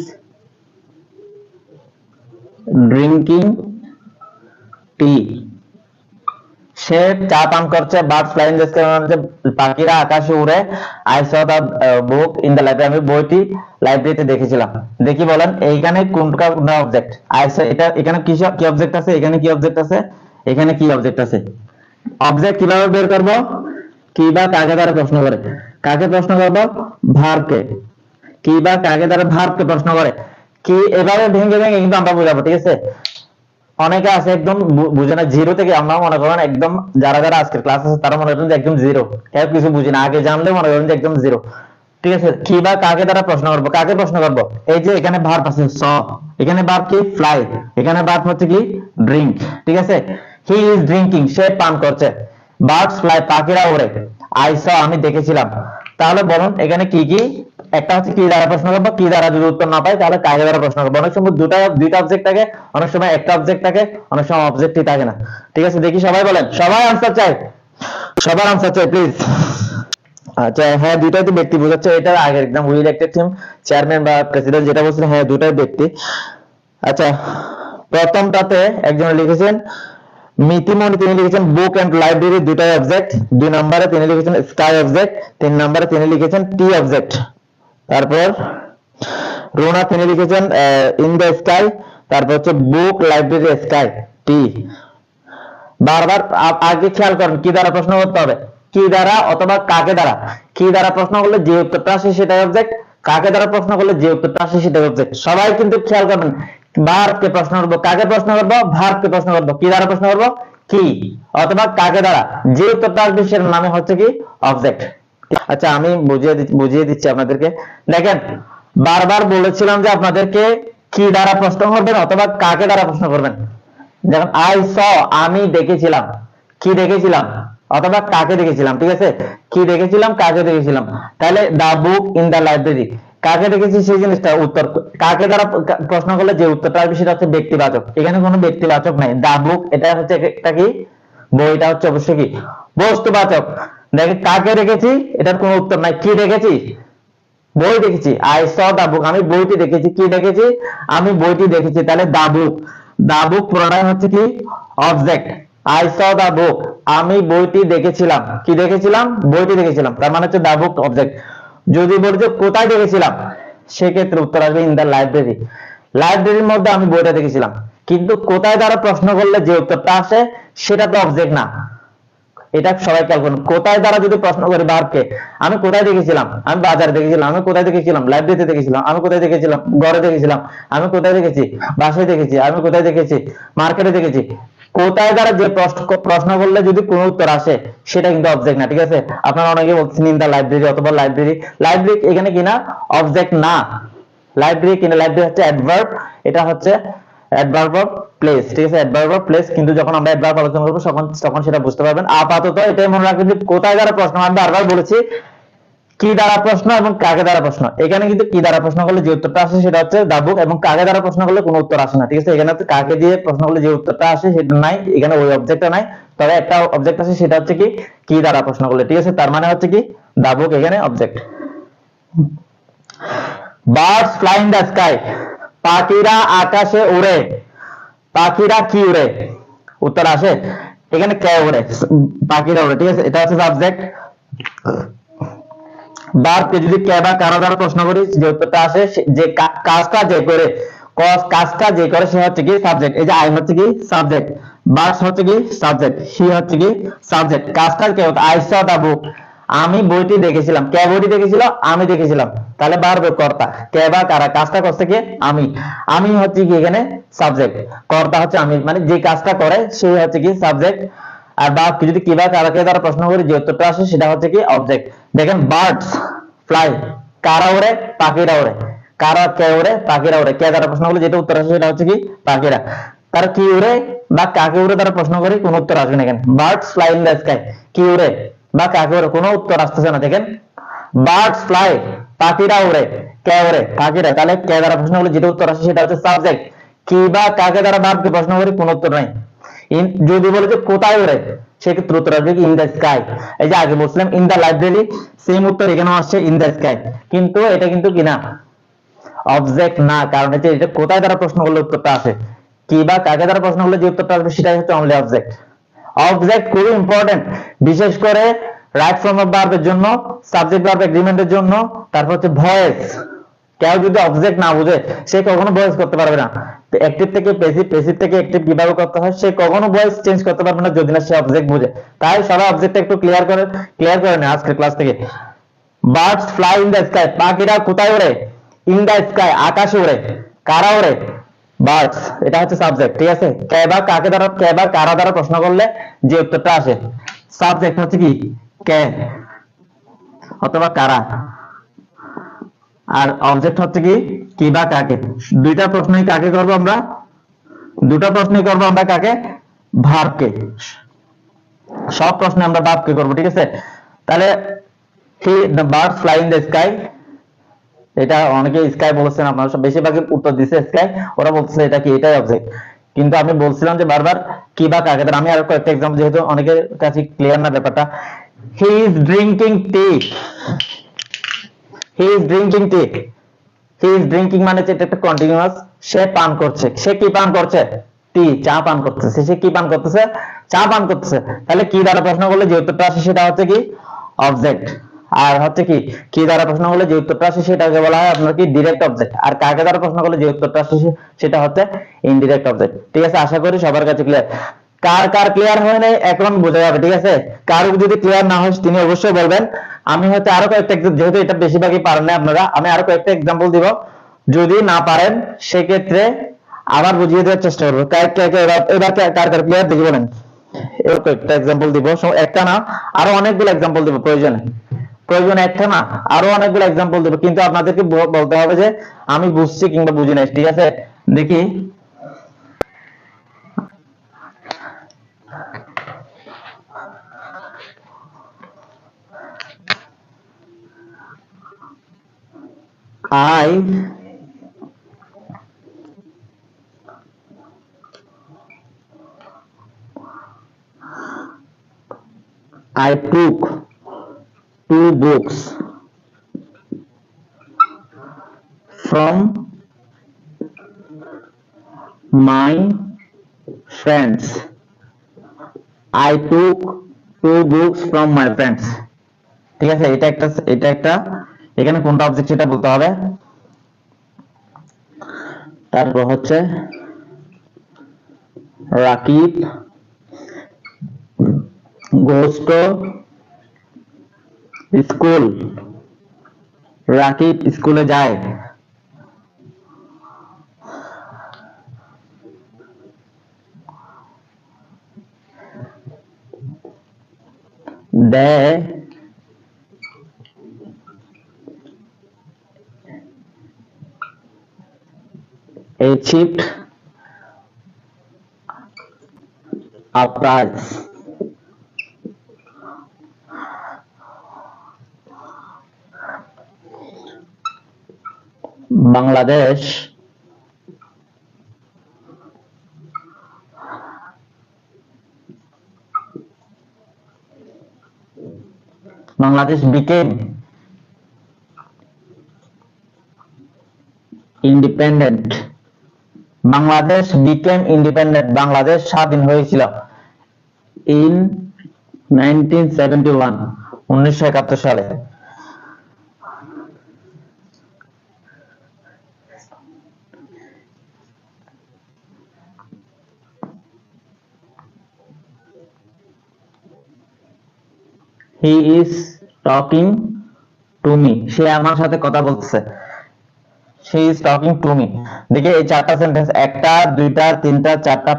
drinking tea. সে চা পান করছে। Birds fly in the sky মানে পাখিরা আকাশে উড়ে। I saw the book in the library, আমি বইটি লাইব্রেরিতে দেখেছিলাম। দেখি বলেন এইখানে কোনটা কোন অবজেক্ট? আই স, এটা এখানে কি কি অবজেক্ট আছে? এখানে কি অবজেক্ট আছে? এখানে কি অবজেক্ট আছে? অবজেক্ট কিভাবে বের করব? কি বা কাকে দ্বারা প্রশ্ন করে? কাকে প্রশ্ন করব? ভার্বকে। কি বা কাকে দ্বারা ভার্বকে প্রশ্ন করে। কি এভাবে ভেঙে ভেঙে কিন্তু আমরা বোঝাবো, ঠিক আছে? অনেকে আছে একদম বুঝে না, জিরো থেকে। আমরা মনে করেন একদম যারা যারা আজকের ক্লাস আছে তারা মনে করেন যে একদম জিরো, কেউ কিছু বুঝি না, আগে জানলে মনে করেন যে একদম জিরো, ঠিক আছে? কি বা কাকে দ্বারা প্রশ্ন করবো? কাকে প্রশ্ন করবো? এই যে এখানে ভার্ব আছে স, এখানে ভার্ব কি ফ্লাই, এখানে ভার্ব হচ্ছে কি ড্রিঙ্ক, ঠিক আছে? হি ইজ ড্রিঙ্কিং, সে পান করছে। বার্ডস ফ্লাই, পাখিরা ওড়ে। আই স, আমি দেখেছিলাম। তাহলে বলুন এখানে কি কি? একটা হচ্ছে কি দ্বারা প্রশ্ন করবো, কি দ্বারা যদি উত্তর না পাই তাহলে কাকে দ্বারা প্রশ্ন করবো। অনেক সময় দুইটা অবজেক্ট থাকে, অনেক সময় একটা অবজেক্ট থাকে, অনেক সময় অবজেক্টই থাকে না, ঠিক আছে? দেখি সবাই বলেন, সবাই আনসার চাই, সবার আনসার চাই প্লিজ। আচ্ছা হ্যাঁ, দুইটাই তো ব্যক্তি বোঝাচ্ছে, এটা আগের একদম উইল একটা টিম চেয়ারম্যান বা প্রেসিডেন্ট যেটা বলছিল, হ্যাঁ দুটাই ব্যক্তি। আচ্ছা প্রথমটাতে একজন লিখেছেন মিতিমণি, তিনি লিখেছেন বুক এন্ড লাইব্রেরি দুটাই অবজেক্ট। 2 নম্বরে তিনি লিখেছেন স্কাই অবজেক্ট। 3 নম্বরে তিনি লিখেছেন টি অবজেক্ট। তারপর রোনা তিনি লিখেছেন ইন দ্য স্কাই। তারপর হচ্ছে বুক লাইব্রেরি স্কাই টি। বারবার আগে খেয়াল করেন কি দ্বারা প্রশ্ন করতে হবে, কি দ্বারা অথবা কাকে দ্বারা। কি দ্বারা প্রশ্ন করলে যে উত্তরটা আসে সেটাই অবজেক্ট, কাকে দ্বারা প্রশ্ন করলে যে উত্তরটা আসে সেটাই অবজেক্ট। সবাই কিন্তু খেয়াল করবেন, ভার্বকে প্রশ্ন করব, কাকে প্রশ্ন করব? ভার্বকে প্রশ্ন করব। কি দ্বারা প্রশ্ন করব? কি অথবা কাকে দ্বারা, যে উত্তরটা আসবে সেটার নামে হচ্ছে কি অবজেক্ট। আচ্ছা আমি বুঝিয়ে দিচ্ছি আপনাদেরকে। দেখেন বারবার বলেছিলাম যে আপনাদেরকে কি দ্বারা প্রশ্ন করবেন অথবা কাকে দ্বারা প্রশ্ন করবেন। যেমন আই স, আমি দেখেছিলাম। কি দেখেছিলাম অথবা কাকে দেখেছিলাম, ঠিক আছে? কি দেখেছিলাম, কাকে দেখেছিলাম। তাহলে দা বুক ইন দা লাইব্রেরি, কাকে দেখেছি সেই জিনিসটা উত্তর। কাকে দ্বারা প্রশ্ন করলে যে উত্তরটা আসবে সেটা হচ্ছে ব্যক্তিবাচক। এখানে কোনো ব্যক্তিবাচক নাই। দা বুক এটা হচ্ছে একটা কি বইটা হচ্ছে অবশ্যই কি বস্তুবাচক। দেখে কাকে দেখেছি এটার কোনো উত্তর নাই। কি দেখেছি? বই দেখেছি। আই স দা বুক, আমি বইটি দেখেছি। কি দেখেছি? আমি বইটি দেখেছি। তাহলে দা বুক, দা বুক পুরোটাই হচ্ছে কি অবজেক্ট। আই স দা বুক, আমি বইটি দেখেছিলাম। কি দেখেছিলাম? বইটি দেখেছিলাম। তার মানে হচ্ছে দা বুক অবজেক্ট। যদি বলি যে কোথায় দেখেছিলাম, সেক্ষেত্রে উত্তর আসবে ইন দা লাইব্রেরি। লাইব্রেরির মধ্যে আমি বইটা দেখেছিলাম। কিন্তু কোথায় দ্বারা প্রশ্ন করলে যে উত্তরটা আসে সেটা তো অবজেক্ট না। এটা সবাই খেয়াল করুন। কোথায় দ্বারা যদি প্রশ্ন করি ভার্বকে, আমি কোথায় দেখেছিলাম? আমি বাজারে দেখেছিলাম। আমি কোথায় দেখেছিলাম? লাইব্রেরিতে দেখেছিলাম। আমি কোথায় দেখেছিলাম? ঘরে দেখেছিলাম। আমি কোথায় দেখেছি? বাসায় দেখেছি। আমি কোথায় দেখেছি? মার্কেটে দেখেছি। কোথায় দ্বারা যে প্রশ্ন করলে যদি কোনো উত্তর আসে সেটা কিন্তু অবজেক্ট না, ঠিক আছে? আপনারা অনেকে বলছেন ইন দা লাইব্রেরি অথবা লাইব্রেরি। লাইব্রেরি এখানে কিনা অবজেক্ট না। লাইব্রেরি কিনা, লাইব্রেরি হচ্ছে অ্যাডভার্ব, এটা হচ্ছে অ্যাডভার্ব অফ প্লেস, ঠিক আছে? Adverb of place. কিন্তু যখন আমরা অ্যাডভার্ব আলোচনা করব তখন সেটা বুঝতে পারবেন। আপাতত এটাই মনে রাখবেন যে কোথায় দ্বারা প্রশ্ন, আমি বারবার বলেছি কি দ্বারা প্রশ্ন এবং কাকে দ্বারা প্রশ্ন। এখানে কিন্তু কি দ্বারা প্রশ্ন করলে যে উত্তরটা আসে সেটা হচ্ছে দা বুক, এবং কাকে দ্বারা প্রশ্ন করলে কোনো উত্তর আসে না, ঠিক আছে? এখানে হচ্ছে কাকে দিয়ে প্রশ্ন করলে যে উত্তরটা আসে সেটা নাই, এখানে ওই অবজেক্টটা নাই। তবে একটা অবজেক্ট আছে, সেটা হচ্ছে কি দ্বারা প্রশ্ন করলে, ঠিক আছে? তার মানে হচ্ছে কি দা বুক এখানে object. Birds fly in the sky, পাখিরা আকাশে উড়ে। পাখিরা কি উড়ে? উত্তর আসে এখানে কে উড়ে? পাখিরা উড়ে, ঠিক আছে? এটা হচ্ছে সাবজেক্ট। ভার্বকে যদি কে বা কারা দ্বারা প্রশ্ন করি যে উত্তরটা আসে, যে কাজটা যে করে, কাজটা যে করে সে হচ্ছে কি সাবজেক্ট। এই যে আই হচ্ছে কি সাবজেক্ট, বার্ডস হচ্ছে কি সাবজেক্ট, হি হচ্ছে কি সাবজেক্ট। কাজটা কে? আই স দা বুক, আমি বইটি দেখেছিলাম। কে বইটি দেখেছিল? আমি দেখেছিলাম। তাহলে ভার্ব কর্তা, কে বা কারা, কাজটা করছে কে? আমি। আমি হচ্ছে কি এখানে সাবজেক্ট, কর্তা হচ্ছে আমি, মানে যে কাজটা করে সে হচ্ছে কি সাবজেক্ট। আর ভার্ব যদি কি বা কারাকে দ্বারা প্রশ্ন করি যে উত্তরটা আসে সেটা হচ্ছে কি অবজেক্ট। দেখেন বার্ডস ফ্লাই, কারা ওড়ে? পাখিরা ওড়ে। কারা কে ওড়ে? পাখিরা ওড়ে। কে দ্বারা প্রশ্ন করলে যেটা উত্তর আসে সেটা হচ্ছে কি পাখিরা। তারা কি উড়ে বা কাকে উড়ে দ্বারা প্রশ্ন করি, কোনো উত্তর আসবে না। এখানে birds fly in the sky, কি উড়ে বা কাকে উড়ে, কোনো উত্তর আসতেছে না। দেখেন বার্ডস ফ্লাই, পাখিরা উড়ে। কে উড়ে? পাখিরা। তাহলে কে দ্বারা প্রশ্ন করলে যেটা উত্তর আসে সেটা হচ্ছে সাবজেক্ট। কি বা কাকে দ্বারা ভার্বকে প্রশ্ন করি, কোনো উত্তর নাই। যদি বলে যে কোথায় উড়ে, সেক্ষেত্রে উত্তর আসবে কি ইন দ্য স্কাই। এই যে আগে বলছিলাম ইন দ্য লাইব্রেরি, সেম উত্তর এখানেও আসছে ইন দ্য স্কাই। কিন্তু এটা কিন্তু কিনা অবজেক্ট না, কারণ এটা কোথায় দ্বারা প্রশ্ন করলে উত্তরটা আসে। কি বা কাকে দ্বারা প্রশ্ন করলে যে উত্তরটা আসবে সেটাই হচ্ছে অনলি অবজেক্ট। অবজেক্ট খুবই ইম্পর্টেন্ট, বিশেষ করে রাইট ফর্ম অফ ভার্বের জন্য, সাবজেক্ট ভার্ব এগ্রিমেন্টের জন্য, তারপর হচ্ছে ভয়েস। কেউ যদি অবজেক্ট না বুঝে সে কখনো ভয়েস করতে পারবে না। অ্যাক্টিভ থেকে প্যাসিভ, প্যাসিভ থেকে অ্যাক্টিভ কিভাবে করতে হয় সে কখনো ভয়েস চেঞ্জ করতে পারবে না যদি না সে অবজেক্ট বুঝে। তাই সবাই অবজেক্টটা একটু ক্লিয়ার করে নেয় আজকের ক্লাস থেকে। Birds fly in the sky, পাখিরা কোথায় ওড়ে? ইন দ্য স্কাই, আকাশে ওড়ে। কারা ওড়ে? বার্ডস, এটা হচ্ছে সাবজেক্ট। ঠিক আছে, কে বা কাকে দ্বারা, কে বা কারা দ্বারা প্রশ্ন করলে যে উত্তরটা আসে, সাবজেক্ট হচ্ছে কি কে অথবা কারা, আর অবজেক্ট হচ্ছে কি বা কাকে। দুইটা প্রশ্নই কাকে করব আমরা? দুটো প্রশ্নই করব আমরা কাকে? ভার্বকে। সব প্রশ্নে আমরা ভার্বকে করব। ঠিক আছে, তাহলে the birds fly in the sky, এটা অনেকে স্কাই বলেছেন, আপনারা সব বেশিরভাগই উত্তর দিছে স্কাই, ওরা বলছে এটা কি, এটাই অবজেক্ট। কিন্তু আমি বলছিলাম যে বারবার কি বা কাকে। আমি আরো কয়েকটা एग्जांपल, যেহেতু অনেকের কাছে ক্লিয়ার না ব্যাপারটা। He is drinking T, he is drinking T, he is drinking মানে এটা একটা কন্টিনিউয়াস, সে পান করছে। সে কি পান করছে? টি, চা পান করতেছে। সে কি পান করতেছে? চা পান করতেছে। তাহলে কি দ্বারা প্রশ্ন করলে যে উত্তরটা আসে সেটা হচ্ছে কি অবজেক্ট। আর হচ্ছে কি দ্বারা প্রশ্ন করলে যে উত্তরটা আসে সেটাকে বলা হয় আপনার কি ডিরেক্ট অবজেক্ট। আর কাকে দ্বারা প্রশ্ন করলে যে উত্তরটা আসে সেটা হচ্ছে ইনডিরেক্ট অবজেক্ট। ঠিক আছে, আশা করি সবার কাছে ক্লিয়ার। কার কার ক্লিয়ার হয় নাই এখন বোঝা যাবে। ঠিক আছে, কারো যদি ক্লিয়ার না হয় তিনি অবশ্যই বলবেন। আমি হয়তো আরো কয়েকটা, যেহেতু এটা বেশিরভাগই পারেন না আপনারা, আমি আরো কয়েকটা एग्जांपल দিব। যদি না পারেন সেক্ষেত্রে আবার বুঝিয়ে দেওয়ার চেষ্টা করবো। এবার কার কার ক্লিয়ার দেখি বলেন। এর কয়েকটা एग्जांपल দিব, একটা না আরো অনেকগুলো एग्जांपल দিব, প্রয়োজন একটা না আরো অনেকগুলো एग्जांपल দেব। কিন্তু আপনাদেরকে বলতে হবে যে আমি বুঝছি কিংবা বুঝি নাই। ঠিক আছে, দেখি I took 2 books from my friends. I took 2 books from my friends. ঠিক আছে, এটা একটা এখানে কোনটা অবজেক্ট সেটা বলতে হবে। তারপর হচ্ছে Rakib goes to school, Rakib স্কুলে যায়। they achieved a prize. Bangladesh became independent. Bangladesh became independent, Bangladesh স্বাধীন হয়েছিল in 1971, 1971 সালে। he is talking to me, সে আমার সাথে কথা বলতেছে। she is talking to me। দেখি এই চারটা সেন্টেন্স, একটা দুইটা তিনটা চারটা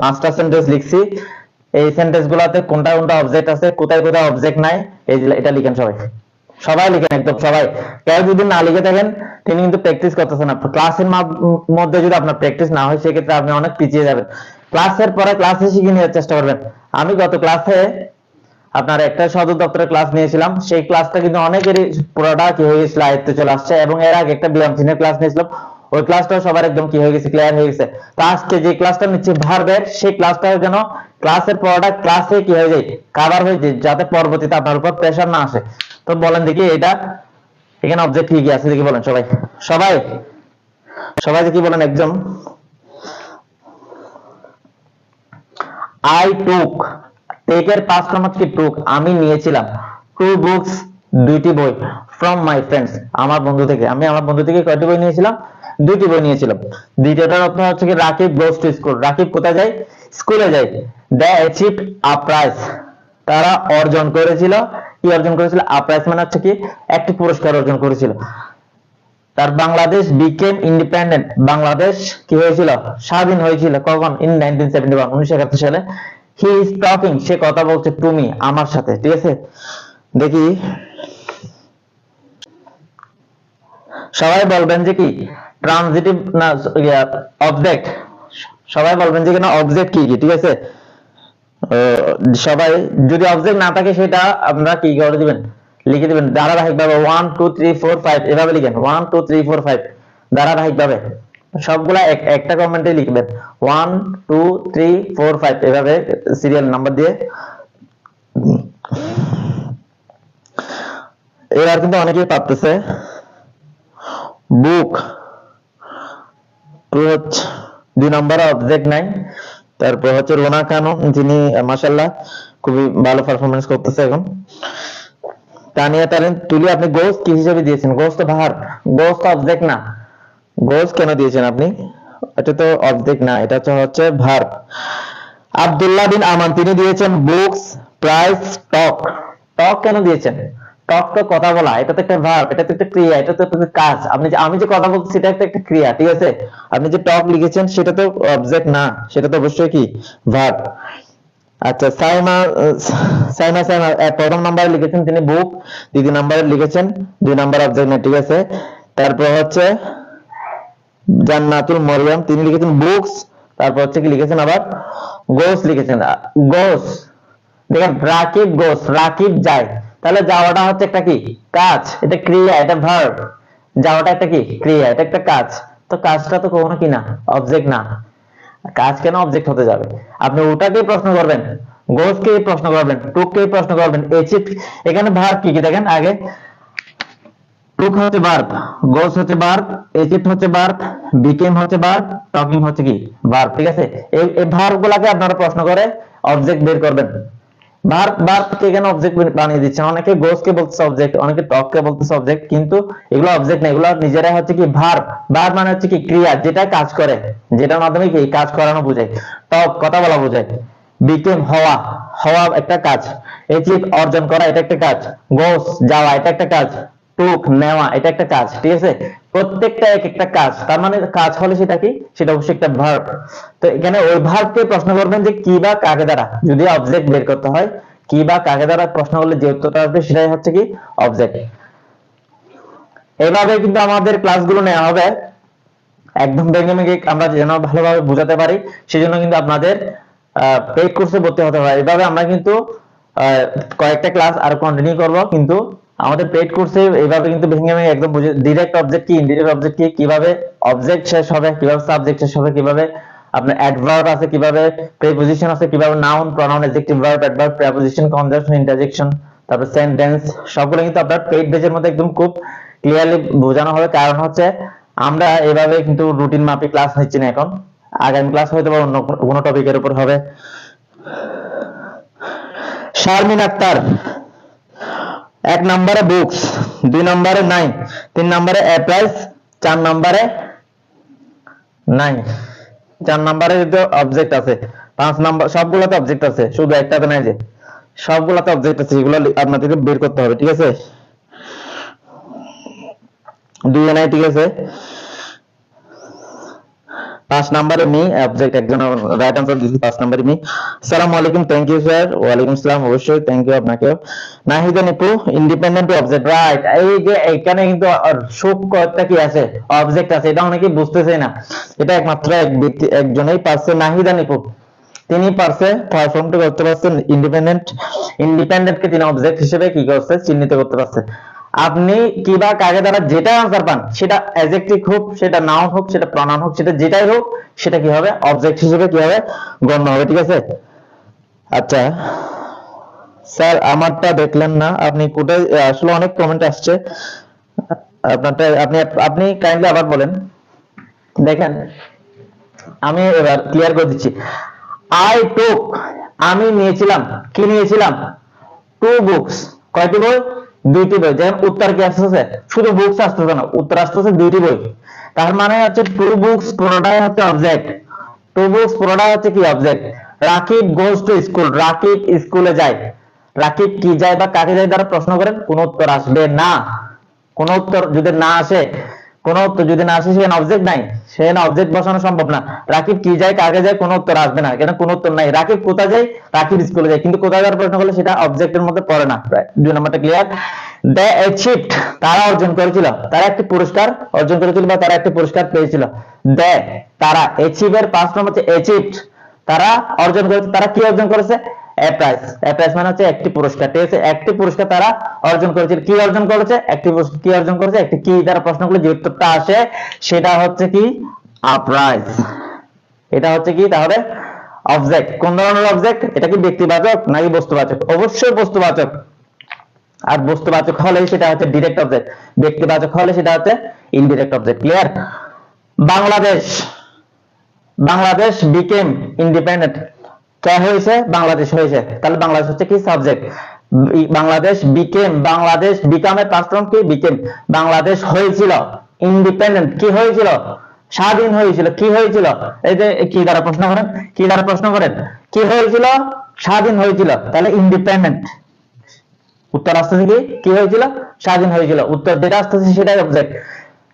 পাঁচটা সেন্টেন্স লিখছি। এই সেন্টেন্স গুলাতে কোনটা কোনটা অবজেক্ট আছে, কোথায় কোথায় অবজেক্ট নাই, এটা লিখেন সবাই লিখেন একদম সবাই। কেউ যদি না লিখে থাকেন তিনি কিন্তু প্র্যাকটিস করতেছেন না। ক্লাসের মধ্যে যদি আপনার প্র্যাকটিস না হয় সেক্ষেত্রে আপনি অনেক পিছিয়ে যাবেন। ক্লাসের পরে ক্লাসে শিখে নেওয়ার চেষ্টা করবেন। আমি গত ক্লাসে আপনার একটা সদর দপ্তরের ক্লাস নিয়েছিলাম, সেই ক্লাসটা কিন্তু অনেকেরই পুরোটা কি হয়ে গেছিল, আয়ত্তে চলে আসছে। এবং এর আগে একটা ব্যায়াম চিহ্নের ক্লাস নিয়েছিলাম, ওই ক্লাসটাও সবার একদম কি হয়ে গেছে, ক্লিয়ার হয়ে গেছে। তো আজকে যে ক্লাসটা নিচ্ছি ভার্বের, সেই ক্লাসটা যেন ক্লাসের পড়াটা ক্লাসে কি হয়ে যায়, কভার হয়ে যায়, যাতে পরবর্তীতে আপনার উপর প্রেশার না আসে। তো বলেন দেখি এটা এখানে অবজেক্ট কি কি আছে দেখি বলেন সবাই সবাই সবাই দেখি বলেন একদম। আই টুক, টেকের পাস্ট ফর্ম হচ্ছে টুক, আমি নিয়েছিলাম। টু বুকস, দুইটি বই। ফ্রম মাই ফ্রেন্ডস, আমার বন্ধু থেকে, আমি আমার বন্ধু থেকে কয়টি বই নিয়েছিলাম? দুইটি বই নিয়েছিলাম। দ্বিতীয়টার অর্থ হচ্ছে কি Rakib goes to school, Rakib কোথায় যায়? স্কুলে যায়। দে অ্যাচিভড আ প্রাইজ, তারা অর্জন করেছিল, কি অর্জন করেছিল? আ প্রাইজ মানে হচ্ছে কি একটি পুরস্কার অর্জন করেছিল। তার বাংলাদেশ বিকেম ইন্ডিপেন্ডেন্ট, বাংলাদেশ কি হয়েছিল? স্বাধীন হয়েছিল। কখন? ইন 1971, 1971 সালে। হি ইজ টকিং, সে কথা বলছে, টু মি, আমার সাথে। ঠিক আছে, দেখি সবাই বলবেন যে কি ট্রানজিটিভ না অবজেক্ট, সবাই বলবেন যে না অবজেক্ট কি কি। ঠিক আছে, সবাই যদি অবজেক্ট না থাকে সেটা আমরা কি করে দিবেন? লিখে দিবেন ধারাবাহিকভাবে 1 2 3 4 5 এভাবে লিখেন 1 2 3 4 5 ধারাবাহিকভাবে সবগুলা একটা কমেন্টে লিখবেন 1 2 3 4 5 এভাবে সিরিয়াল নাম্বার দিয়ে। এবার কিন্তু অনেকেই পারতেছে। বুক টু হচ্ছে 2 নম্বর অবজেক্ট নাই। তারপর হচ্ছে রোনা খানম, যিনি মাশাআল্লাহ খুবই ভালো পারফরমেন্স করতেছে এখন। তানিয়া তারেন তুলি, আপনি গোস কি হিসেবে দিয়েছেন? গোস তো ভার্ব, গোস তো অবজেক্ট না। গোস কেন দিয়েছেন আপনি? এটা তো অবজেক্ট না, এটা তো হচ্ছে ভার্ব। আব্দুল্লাহ বিন আমান, তিনি দিয়েছেন বুকস, প্রাইস, টক। টক কেন দিয়েছেন? টক তো কথা বলা, এটা তো একটা ভার্ব, এটা তো একটা ক্রিয়া, এটা তো একটা কাজ। আপনি যে আমি যে কথা বলছি সেটা একটা ক্রিয়া। ঠিক আছে, আপনি যে টক লিখেছেন সেটা তো অবজেক্ট না, সেটা তো অবশ্যই কি ভার্ব। আচ্ছা, সাইমা সাইমা সাইমা প্রথম নম্বরে লিখেছেন তিনি বুক, দ্বিতীয় নম্বরে লিখেছেন 2 নম্বর অবজেক্ট না। ঠিক আছে, তারপর হচ্ছে জান্নাতুল মরিয়ম, তিনি লিখেছেন বুকস, তারপর হচ্ছে কি লিখেছেন আবার গোস লিখেছেন। গোস, দেখেন রাকিব গোস, রাকিব যায়, তাহলে যাওয়াটা হচ্ছে একটা কি কাজ, এটা ক্রিয়া, এটা ভার্ব। যাওয়াটা একটা কি ক্রিয়া, এটা একটা কাজ। তো কাজটা তো কখনো কি না অবজেক্ট না, কাজ কেন অবজেক্ট হতে যাবে? আপনি ওটাকেই প্রশ্ন করবেন, গোসকেই প্রশ্ন করবেন, টুককেই প্রশ্ন করবেন, এচিভ। এখানে ভার্ব কি কি দেখেন আগে, টুক হচ্ছে ভার্ব, গোস হচ্ছে ভার্ব, এচিভ হচ্ছে ভার্ব, বিকেম হচ্ছে ভার্ব, টকিং হচ্ছে কি ভার্ব। ঠিক আছে, এই ভার্ব গুলাকে আপনারা প্রশ্ন করে অবজেক্ট বের করবেন। ভার্ব ভার্ব কে কেন অবজেক্ট বানিয়ে দিচ্ছেন? অনেকে গোস কে বলতেছে অবজেক্ট, অনেকে টক কে বলতেছে অবজেক্ট, কিন্তু এগুলো অবজেক্ট না, এগুলো নিজেরাই হচ্ছে কি ভার্ব। ভার্ব মানে হচ্ছে কি ক্রিয়া, যেটা কাজ করে, যেটার মাধ্যমে কি কাজ করানো বোঝায়। টক কথা বলা বোঝায়। বিকেম হওয়া, হওয়া একটা কাজ। অ্যাচিভ অর্জন করা, এটা একটা কাজ। গোস যাওয়া, এটা একটা কাজ। টুক নেওয়া, এটা একটা কাজ। ঠিক আছে, প্রত্যেকটা এক একটা কাজ, তার মানে কাজ হলে সেটা কি, সেটা অবশ্যই একটা ভার্ব। তো এখানে ওই ভার্বকে প্রশ্ন করবেন যে কি বা কাকে দ্বারা, যদি অবজেক্ট বের করতে হয় কি বা কাকে দ্বারা প্রশ্ন করলে যে উত্তরটা আসবে সেটাই হচ্ছে কি অবজেক্ট। এইভাবে কিন্তু আমাদের ক্লাসগুলো নেওয়া হবে একদম ভেঙে ভেঙে, আমরা যেন ভালোভাবে বোঝাতে পারি। সেজন্য কিন্তু আপনাদের পেইড কোর্সে ভর্তি হতে হয়। এভাবে আমরা কিন্তু কয়েকটা ক্লাস আর কন্টিনিউ করব, কিন্তু আমাদের পেইড কোর্সে এইভাবে কিন্তু ভেঙে ভেঙে একদম বুঝে, ডিরেক্ট অবজেক্ট কি, ইনডিরেক্ট অবজেক্ট কি, কিভাবে অবজেক্ট শেষ হবে, কিভাবে সাবজেক্ট শেষ হবে, কিভাবে আপনার অ্যাডভার্ব আছে, কিভাবে প্রিপজিশন আছে, কিভাবে noun, pronoun, adjective, verb, adverb, preposition, conjunction, interjection, তারপর সেন্টেন্স, সবগুলো কিন্তু আপনার পেইড বেজের মধ্যে একদম খুব ক্লিয়ারলি বোঝানো হবে। কারণ হচ্ছে আমরা এভাবে কিন্তু রুটিন মাফিক ক্লাস নিচ্ছি না এখন। আগামী ক্লাস হয়তো অন্য কোনো টপিকের উপর হবে। শারমিন আক্তার, 1 নম্বরে বুকস, 2 নম্বরে নাই, 3 নম্বরে অ্যাপ্লাইজ, 4 নম্বরে নাই, 4 নম্বরে যদি অবজেক্ট আছে, 5 নম্বর সবগুলোতে অবজেক্ট আছে, শুধু একটাতে নাই, যে সবগুলোতে অবজেক্ট আছে, এগুলো আপনাদেরকে বের করতে হবে। ঠিক আছে, 2 নাই। ঠিক আছে, 5 নম্বরে মি অবজেক্ট, একজন রাইট আনসার দিয়েছে 5 নম্বরে মি। আসসালামু আলাইকুম, থ্যাংক ইউ স্যার। ওয়া আলাইকুম আসসালাম, অবশ্যই থ্যাংক ইউ আপনাকেও। Nahida Nipu, independent object, right. এই যে এখানে কিন্তু সুখ কয়টা কি আছে, অবজেক্ট আছে, এটা অনেকেই বুঝতেছে না। এটা একমাত্র এক ব্যক্তি, একজনেই পারছে, নাহিদা নিপু, তিনি পারছে পারফর্মটা করতে পারছেন। ইন্ডিপেন্ডেন্ট, ইন্ডিপেন্ডেন্টকে তিনি অবজেক্ট হিসেবে কি করছে, চিহ্নিত করতে পারছে। আপনি কি বা কাকে দ্বারা যেটা আনসার পান, সেটা অ্যাডজেক্টিভ হোক, সেটা নাউন হোক, সেটা প্রনাউন হোক, সেটা যেটাই হোক, সেটা কি হবে অবজেক্ট হিসেবে কি হবে গণ্য হবে। ঠিক আছে, আচ্ছা স্যার আমারটা দেখলেন না আপনি কোথায়? আসলে অনেক কমেন্ট আসছে আপনারটা, আপনি আপনি কাইন্ডলি আবার বলেন। দেখেন আমি এবার ক্লিয়ার করে দিচ্ছি। আই টুক, আমি নিয়েছিলাম, কি নিয়েছিলাম? টু বুকস, কয়টি বই? দুইটি বই। যেমন উত্তর কি আসতেছে? শুধু বুকস আসতেছে না, উত্তর আসতেছে দুইটি বই। তার মানে হচ্ছে টু বুকস পুরোটাই হচ্ছে অবজেক্ট। টু বুকস পুরোটাই হচ্ছে কি? Object. Rakib goes to school, Rakib স্কুলে যায়। রাকিব কি যায় বা কাকে যায় দ্বারা প্রশ্ন করেন, কোনো উত্তর আসবে না। কোনো উত্তর যদি না আসে, কোনো উত্তর যদি না আসে, সেখানে অবজেক্ট নাই, সেখানে অবজেক্ট বসানো সম্ভব না। রাকিব কি যায়, কাকে যায়, কোনো উত্তর আসবে না, কেন? কোনো উত্তর নাই। রাকিব কোথায় যায়? রাকিব স্কুলে যায়, কিন্তু কোথায় যাওয়ার প্রশ্ন করলে সেটা অবজেক্টের মধ্যে পড়ে না। দুই নম্বরটা ক্লিয়ার। দে অ্যাচিভড, তারা অর্জন করেছিল, তারা একটি পুরস্কার অর্জন করেছিল বা তারা একটি পুরস্কার পেয়েছিল। দে, তারা, অ্যাচিভের পাস্ট ফর্ম হচ্ছে অ্যাচিভড, তারা অর্জন করেছে। তারা কি অর্জন করেছে? A prize. এ প্রাইজ মানে হচ্ছে একটি পুরস্কার, ঠিক আছে? একটি পুরস্কার তারা অর্জন করেছে। কি অর্জন করেছে? একটি পুরস্কার। কি অর্জন করেছে? একটি কি দ্বারা প্রশ্ন করলে যে উত্তরটা আসে সেটা হচ্ছে কি? A prize. এটা হচ্ছে কি তাহলে? অবজেক্ট। কোন ধরনের অবজেক্ট? এটা কি ব্যক্তিবাচক নাকি বস্তুবাচক? অবশ্যই বস্তুবাচক। আর বস্তুবাচক হলে সেটা হচ্ছে ডিরেক্ট অবজেক্ট, ব্যক্তিবাচক হলে সেটা হচ্ছে indirect object. Clear? Bangladesh, Bangladesh became independent, কে হয়েছে? বাংলাদেশ হয়েছে। তাহলে বাংলাদেশ হচ্ছে কি? সাবজেক্ট। বাংলাদেশ বিকেম, বাংলাদেশ বিকামের পাস্ট ফর্ম কি? বিকেম। বাংলাদেশ হয়েছিল ইন্ডিপেন্ডেন্ট, কি হয়েছিল? স্বাধীন হয়েছিল। কি হয়েছিল? এই যে কি দ্বারা প্রশ্ন করেন, কি দ্বারা প্রশ্ন করেন? কি হয়েছিল? স্বাধীন হয়েছিল। তাহলে ইন্ডিপেন্ডেন্ট। উত্তর আসতেছে কি? কি হয়েছিল? স্বাধীন হয়েছিল। উত্তর যেটা আসতেছে সেটাই অবজেক্ট।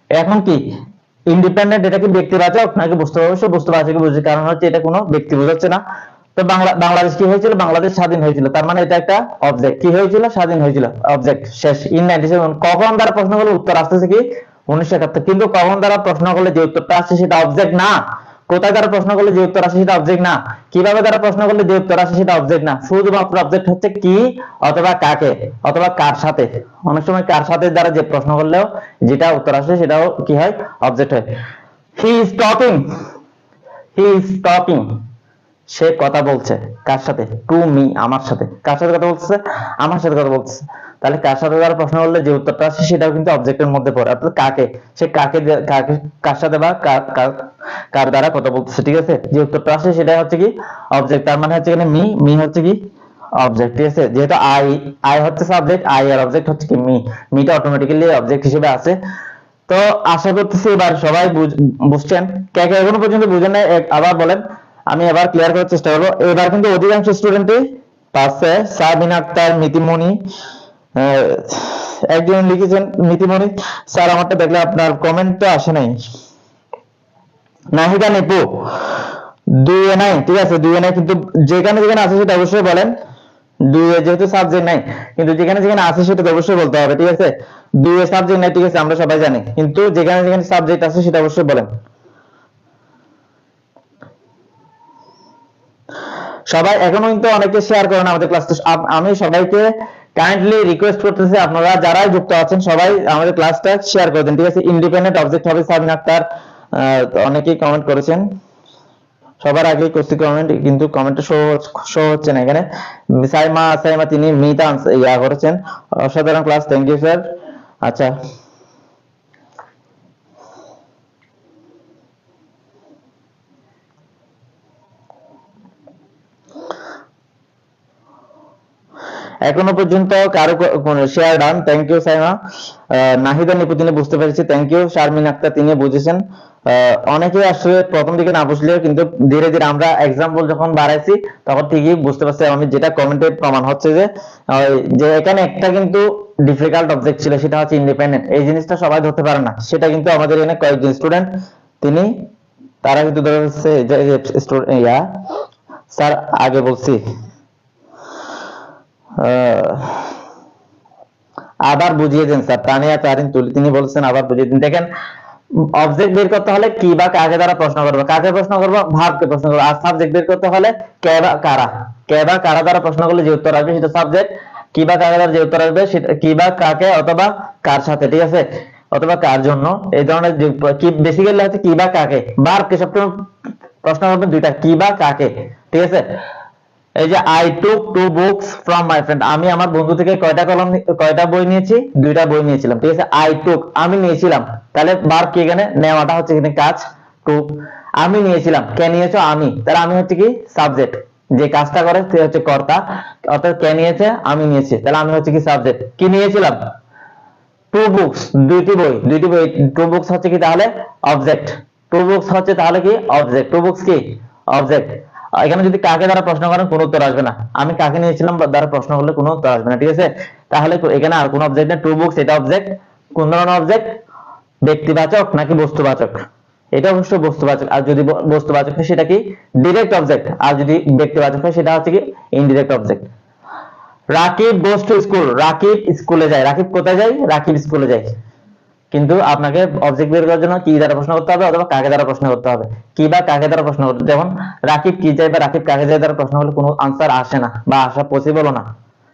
এখন কি ইন্ডিপেন্ডেন্ট, এটা কি ব্যক্তিবাচক নাকি বস্তুবাচক? অবশ্যই বস্তুবাচক বুঝি, কারণ হচ্ছে এটা কোনো ব্যক্তি বোঝাচ্ছে না। তো বাংলাদেশ কি হয়েছিল? বাংলাদেশ স্বাধীন হয়েছিল, তার মানে এটা একটা অবজেক্ট। কি হয়েছিল? স্বাধীন হয়েছিল, অবজেক্ট। শেষ। ইন 97 কখন দ্বারা প্রশ্ন করলে উত্তর আসতেছে কি? 1971। কিন্তু কখন দ্বারা প্রশ্ন করলে যে উত্তরটা আসছে সেটা অবজেক্ট না। কোথায় দ্বারা প্রশ্ন করলে যে উত্তর আসে সেটা অবজেক্ট না। কিভাবে দ্বারা প্রশ্ন করলে যে উত্তর আসে সেটা অবজেক্ট না। শুধুমাত্র অবজেক্ট হচ্ছে কি অথবা কাকে অথবা কার সাথে। অনেক সময় কার সাথে দ্বারা যে প্রশ্ন করলেও যেটা উত্তর আসে সেটাও কি হয়? অবজেক্ট হয়। He is talking, he is talking, সে কথা বলছে। কার সাথে? টু মি, আমার সাথে। কার সাথে কথা বলছে? আমার সাথে কথা বলছে। তাহলে কার সাথে দ্বারা প্রশ্ন করলে যে উত্তরটা আসে সেটাও কিন্তু অবজেক্টের মধ্যে পড়ে। অর্থাৎ কাকে, সে কাকে কাকে কার সাথে বা কার দ্বারা কথা বলতেছে, ঠিক আছে? যে উত্তরটা আসে সেটা হচ্ছে কি? অবজেক্ট। তার মানে হচ্ছে এখানে মি, মি হচ্ছে কি? অবজেক্ট, ঠিক আছে? যেহেতু আই, আই হচ্ছে সাবজেক্ট, আই এর অবজেক্ট হচ্ছে কি? মি। মিটা অটোমেটিক্যালি অবজেক্ট হিসেবে আছে। তো আশা করতেছি এবার সবাই বুঝছেন। কে কে এখনো পর্যন্ত বুঝেন না আবার বলেন, আমি এবার ক্লিয়ার করার চেষ্টা করবো। এবার কিন্তু অধিকাংশ স্টুডেন্টই পাচ্ছে। সাবিন আক্তার, মিতিমণি, একজন লিখেছেন মিতিমণি স্যার আমারটা দেখলে আপনার কমেন্টটা আসে নাই। নাহিদা নিপু, দুইয়ে নাই, ঠিক আছে? দুইয়ে নাই, কিন্তু যেখানে যেখানে আছে সেটা অবশ্যই বলেন। দুইয়ে যেহেতু সাবজেক্ট নাই, কিন্তু যেখানে যেখানে আছে সেটা তো অবশ্যই বলতে হবে, ঠিক আছে? দুইয়ে সাবজেক্ট নাই, ঠিক আছে, আমরা সবাই জানি, কিন্তু যেখানে যেখানে সাবজেক্ট আছে সেটা অবশ্যই বলেন। সবাই এখনো কিন্তু অনেকে শেয়ার করেন আমাদের ক্লাস। আমি সবাইকে কাইন্ডলি রিকোয়েস্ট করতেছি, আপনারা যারাই যুক্ত আছেন সবাই আমাদের ক্লাসটা শেয়ার করে দেন, ঠিক আছে? ইন্ডিপেন্ডেন্ট অবজেক্ট হবে সাবিন আক্তার, অনেকেই কমেন্ট করেছেন। সবার আগে করছি কমেন্ট, কিন্তু কমেন্টটা শো হচ্ছে না এখানে। সাইমা তিনি মিটা ইয়া করেছেন। অসাধারণ ক্লাস, থ্যাংক ইউ স্যার। আচ্ছা, এখনো পর্যন্ত কারো share done, thank you Saima. Nahida Nipu তিনি বুঝতে পেরেছি, থ্যাংক ইউ। শারমিন আক্তার তিনি বুঝেছেন। অনেকে আসলে প্রথম দিকে না বুঝলেও কিন্তু ধীরে ধীরে আমরা এক্সাম্পল যখন বাড়াইছি তখন ঠিকই বুঝতে পারছি। আমি যেটা কমেন্টে প্রমাণ হচ্ছে যে এখানে একটা কিন্তু ডিফিকাল্ট অবজেক্ট ছিল, সেটা হচ্ছে ইন্ডিপেন্ডেন্ট। এই জিনিসটা সবাই ধরতে পারে না, সেটা কিন্তু আমাদের এখানে কয়েকজন স্টুডেন্ট তারা কিন্তু ধরে হচ্ছে স্যার আগে বলছি। আবার বুঝিয়ে দেন স্যার, তানিয়া তারিন তুলি তিনি বলছেন আবার বুঝিয়ে দিন। দেখেন, অবজেক্ট বের করতে হলে কি বা কাকে দ্বারা প্রশ্ন করবো, কাকে প্রশ্ন করবো? ভার্বকে প্রশ্ন করবো। আর সাবজেক্ট বের করতে হলে কে বা কারা, কে বা কারা দ্বারা প্রশ্ন করলে যে উত্তর আসবে সেটা সাবজেক্ট। কি বা কাকে দ্বারা যে উত্তর আসবে সেটা কি বা কাকে অথবা কার সাথে, ঠিক আছে? অথবা কার জন্য, এই ধরনের কি বেসিক্যালি হচ্ছে কি বা কাকে। ভার্বকে সবসময় প্রশ্ন করবে দুইটা, কি বা কাকে, ঠিক আছে? এই যে I took two books from my friend, আমি আমার বন্ধু থেকে কয়টা বই নিয়েছি? দুইটা বই নিয়েছিলাম, ঠিক আছে? আই টুক, আমি নিয়েছিলাম। তাহলে ভার্ব কি এখানে? নেওয়াটা হচ্ছে এখানে কাজ, টুক। আমি নিয়েছিলাম, কে নিয়েছো? আমি, তাহলে আমি হচ্ছে কি সাবজেক্ট, যে কাজটা করে সে হচ্ছে কর্তা, অর্থাৎ কে নিয়েছে? আমি নিয়েছি, তাহলে আমি হচ্ছে কি সাবজেক্ট। কি নিয়েছিলাম? টু বুকস, দুইটি বই, দুইটি বই। টু বুকস হচ্ছে কি তাহলে অবজেক্ট, টু বুকস হচ্ছে তাহলে কি অবজেক্ট, টু বুকস কি অবজেক্ট। এখানে যদি কাকে দ্বারা প্রশ্ন করেন কোনো উত্তর আসবে না, আমি কাকে নিয়েছিলাম দ্বারা প্রশ্ন করলে কোনো উত্তর আসবে না, ঠিক আছে। তাহলে এখানে আর কোনো অবজেক্ট নেই, টু বুকস এটা অবজেক্ট। কোন ধরনের অবজেক্ট? ব্যক্তিবাচক নাকি বস্তুবাচক? এটা অবশ্য বস্তুবাচক। আর যদি বস্তুবাচক হয় সেটা কি ডিরেক্ট অবজেক্ট, আর যদি ব্যক্তিবাচক হয় সেটা হচ্ছে কি indirect object. Rakib goes to school, Rakib স্কুলে যায়। রাকিব কোথায় যায়? রাকিব স্কুলে যায়। কিন্তু আপনাকে অবজেক্ট বের করার জন্য কি দ্বারা প্রশ্ন করতে হবে অথবা কাকে দ্বারা প্রশ্ন করতে হবে, কি বা কাকে দ্বারা প্রশ্ন করতে। যেমন রাকিব কি যায় বা রাকিব কাকে যায় দ্বারা প্রশ্ন করলে কোনো আনসার আসে না বা আসা পসিবলও না,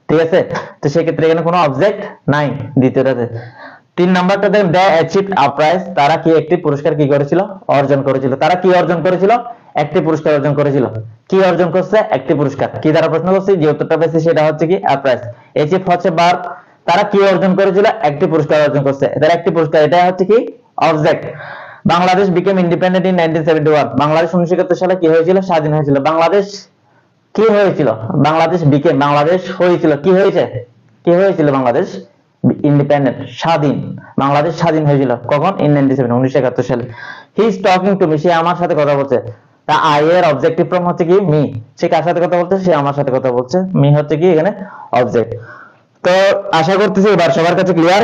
ঠিক আছে। তো সেক্ষেত্রে এখানে কোনো অবজেক্ট নাই দ্বিতীয়টাতে। 3 নাম্বারটা দেখেন, দে অ্যাচিভড আ প্রাইজ, তারা কি একটি পুরস্কার কি করেছিল? অর্জন করেছিল। তারা কি অর্জন করেছিল? একটি পুরস্কার অর্জন করেছিল। কি অর্জন করছে? একটি পুরস্কার। কি দ্বারা প্রশ্ন করছি? যে উত্তরটা পেয়েছি সেটা হচ্ছে কি আ প্রাইজ। অ্যাচিভ হচ্ছে ভার্ব, তারা কি অর্জন করেছিল? একটি পুরস্কার অর্জন করছে, তারা একটি পুরস্কার, এটা হচ্ছে কি object. Bangladesh became independent in 1971, Bangladesh 1971 সালে কি হয়েছিল? স্বাধীন হয়েছিল। বাংলাদেশ কি হয়েছিল? বাংলাদেশ বিকেম, বাংলাদেশ হয়েছিল, কি হয়েছে? কি হয়েছিল? বাংলাদেশ ইন্ডিপেন্ডেন্ট, স্বাধীন। বাংলাদেশ স্বাধীন হয়েছিল কখন? ইন 1971 সালে। He is talking to me, সে আমার সাথে কথা বলছে। তা আই এর অবজেক্টিভ ফর্ম হচ্ছে কি মি, সে কার সাথে কথা বলছে? সে আমার সাথে কথা বলছে। মি হচ্ছে কি এখানে অবজেক্ট। তো আশা করতেছি এবার সবার কাছে ক্লিয়ার।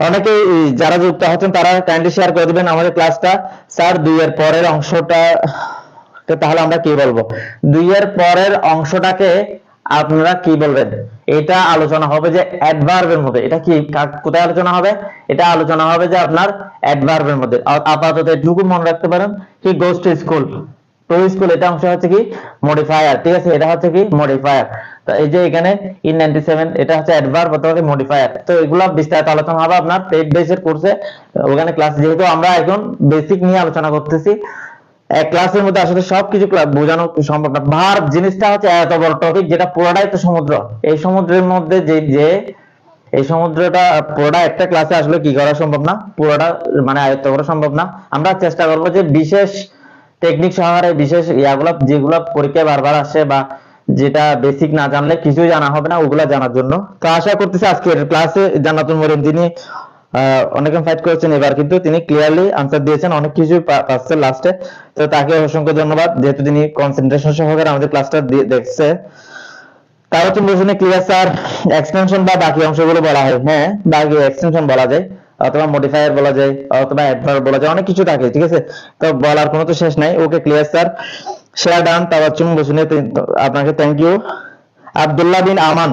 অনেকে যারা যুক্ত হচ্ছেন তারা কাইন্ডলি শেয়ার করে দিবেন আমাদের ক্লাসটা। স্যার 2 এর পরের অংশটা, তাহলে আমরা কি বলবো? 2 এর পরের অংশটাকে আপনারা কি বলবেন? এটা আলোচনা হবে যে অ্যাডভার্বের মধ্যে। এটা কি কোথায় আলোচনা হবে? এটা আলোচনা হবে যে আপনার অ্যাডভার্বের মধ্যে। আপাতত এটুকু মনে রাখতে পারেন, কি goes to school, to school এটা অংশ হচ্ছে কি মডিফায়ার, ঠিক আছে, এটা হচ্ছে কি মডিফায়ার। তো এই যে এখানে ইন 97 এটা হচ্ছে অ্যাডভার্ব অথবা কি মডিফায়ার। তো এগুলো বিস্তারিত আলোচনা হবে আপনার পেইড বেসের কোর্সে, ওখানে ক্লাস, যেহেতু আমরা এখন বেসিক নিয়ে আলোচনা করতেছি, এক ক্লাসের মধ্যে আসলে সবকিছু বোঝানো সম্ভব না। ভার্ব জিনিসটা হচ্ছে এত বড় টপিক, যেটা পুরোটাই তো সমুদ্র। এই সমুদ্রের মধ্যে যে এই সমুদ্রটা পুরোটা একটা ক্লাসে আসলে কি করা সম্ভব না, পুরোটা মানে আয়ত্ত করা সম্ভব না। আমরা চেষ্টা করবো যে বিশেষ টেকনিক সহকারে, বিশেষ ইয়াগুলা যেগুলা পরীক্ষায় বারবার আসে বা যেটা বেসিক না জানলে কিছুই জানা হবে না, ওগুলা জানার জন্য। তো আশা করতেছি আজকের ক্লাসে জান্নাতুল মরিয়ম তিনি অনেকে ফাইট করেছেন, এবার কিন্তু তিনি ক্লিয়ারলি আনসার দিয়েছেন, অনেক কিছু পাচ্ছেন লাস্টে। তো তাকে অসংখ্য ধন্যবাদ, যেহেতু তিনি কনসেন্ট্রেশন সহকারে আমাদের ক্লাসটা দেখছে। তার হচ্ছে বুঝুনে ক্লিয়ার স্যার, এক্সটেনশন বা বাকি অংশগুলো বলা হয়। হ্যাঁ, বাকি এক্সটেনশন বলা যায় অথবা মডিফায়ার বলা যায় অথবা অ্যাডভার্ব বলা যায়, অনেক কিছু থাকে, ঠিক আছে। তো বলার কোনো তো শেষ নাই। Okay clear sir, share done. Tawachchum বুঝুনে, আপনাকে thank you. Abdullah Bin Aman,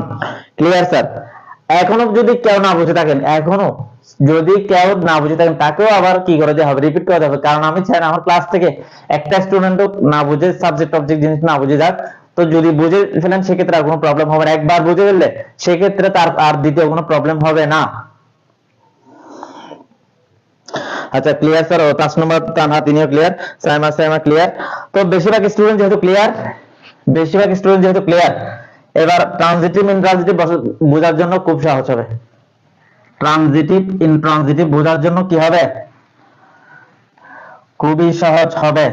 clear sir. এখনো যদি কেউ না বুঝে থাকেন, এখনো যদি কেউ না বুঝে থাকেন, তাকেও আবার কি করে দেওয়া হবে, রিপিট করে দেওয়া হবে। কারণ আমি চাই না আমার ক্লাস থেকে একটা স্টুডেন্টও না বুঝে, সাবজেক্ট অবজেক্ট জিনিস না বুঝে যাক। তো যদি বুঝে ফেলেন সেক্ষেত্রে আর কোনো প্রবলেম হবে না। একবার বুঝে ফেললে সেক্ষেত্রে তার আর দ্বিতীয় কোনো প্রবলেম হবে না। আচ্ছা ক্লিয়ার স্যার। ও 5 নম্বর তানহা, তিনিও ক্লিয়ার। সাইমা ক্লিয়ার। তো বেশিরভাগ স্টুডেন্ট যেহেতু ক্লিয়ার, এবার ট্রানজিটিভ ইনট্রানজিটিভ বোঝার জন্য খুব সহজ হবে। ট্রানজিটিভ ইনট্রানজিটিভ বোঝার জন্য কি হবে? খুবই সহজ হবে।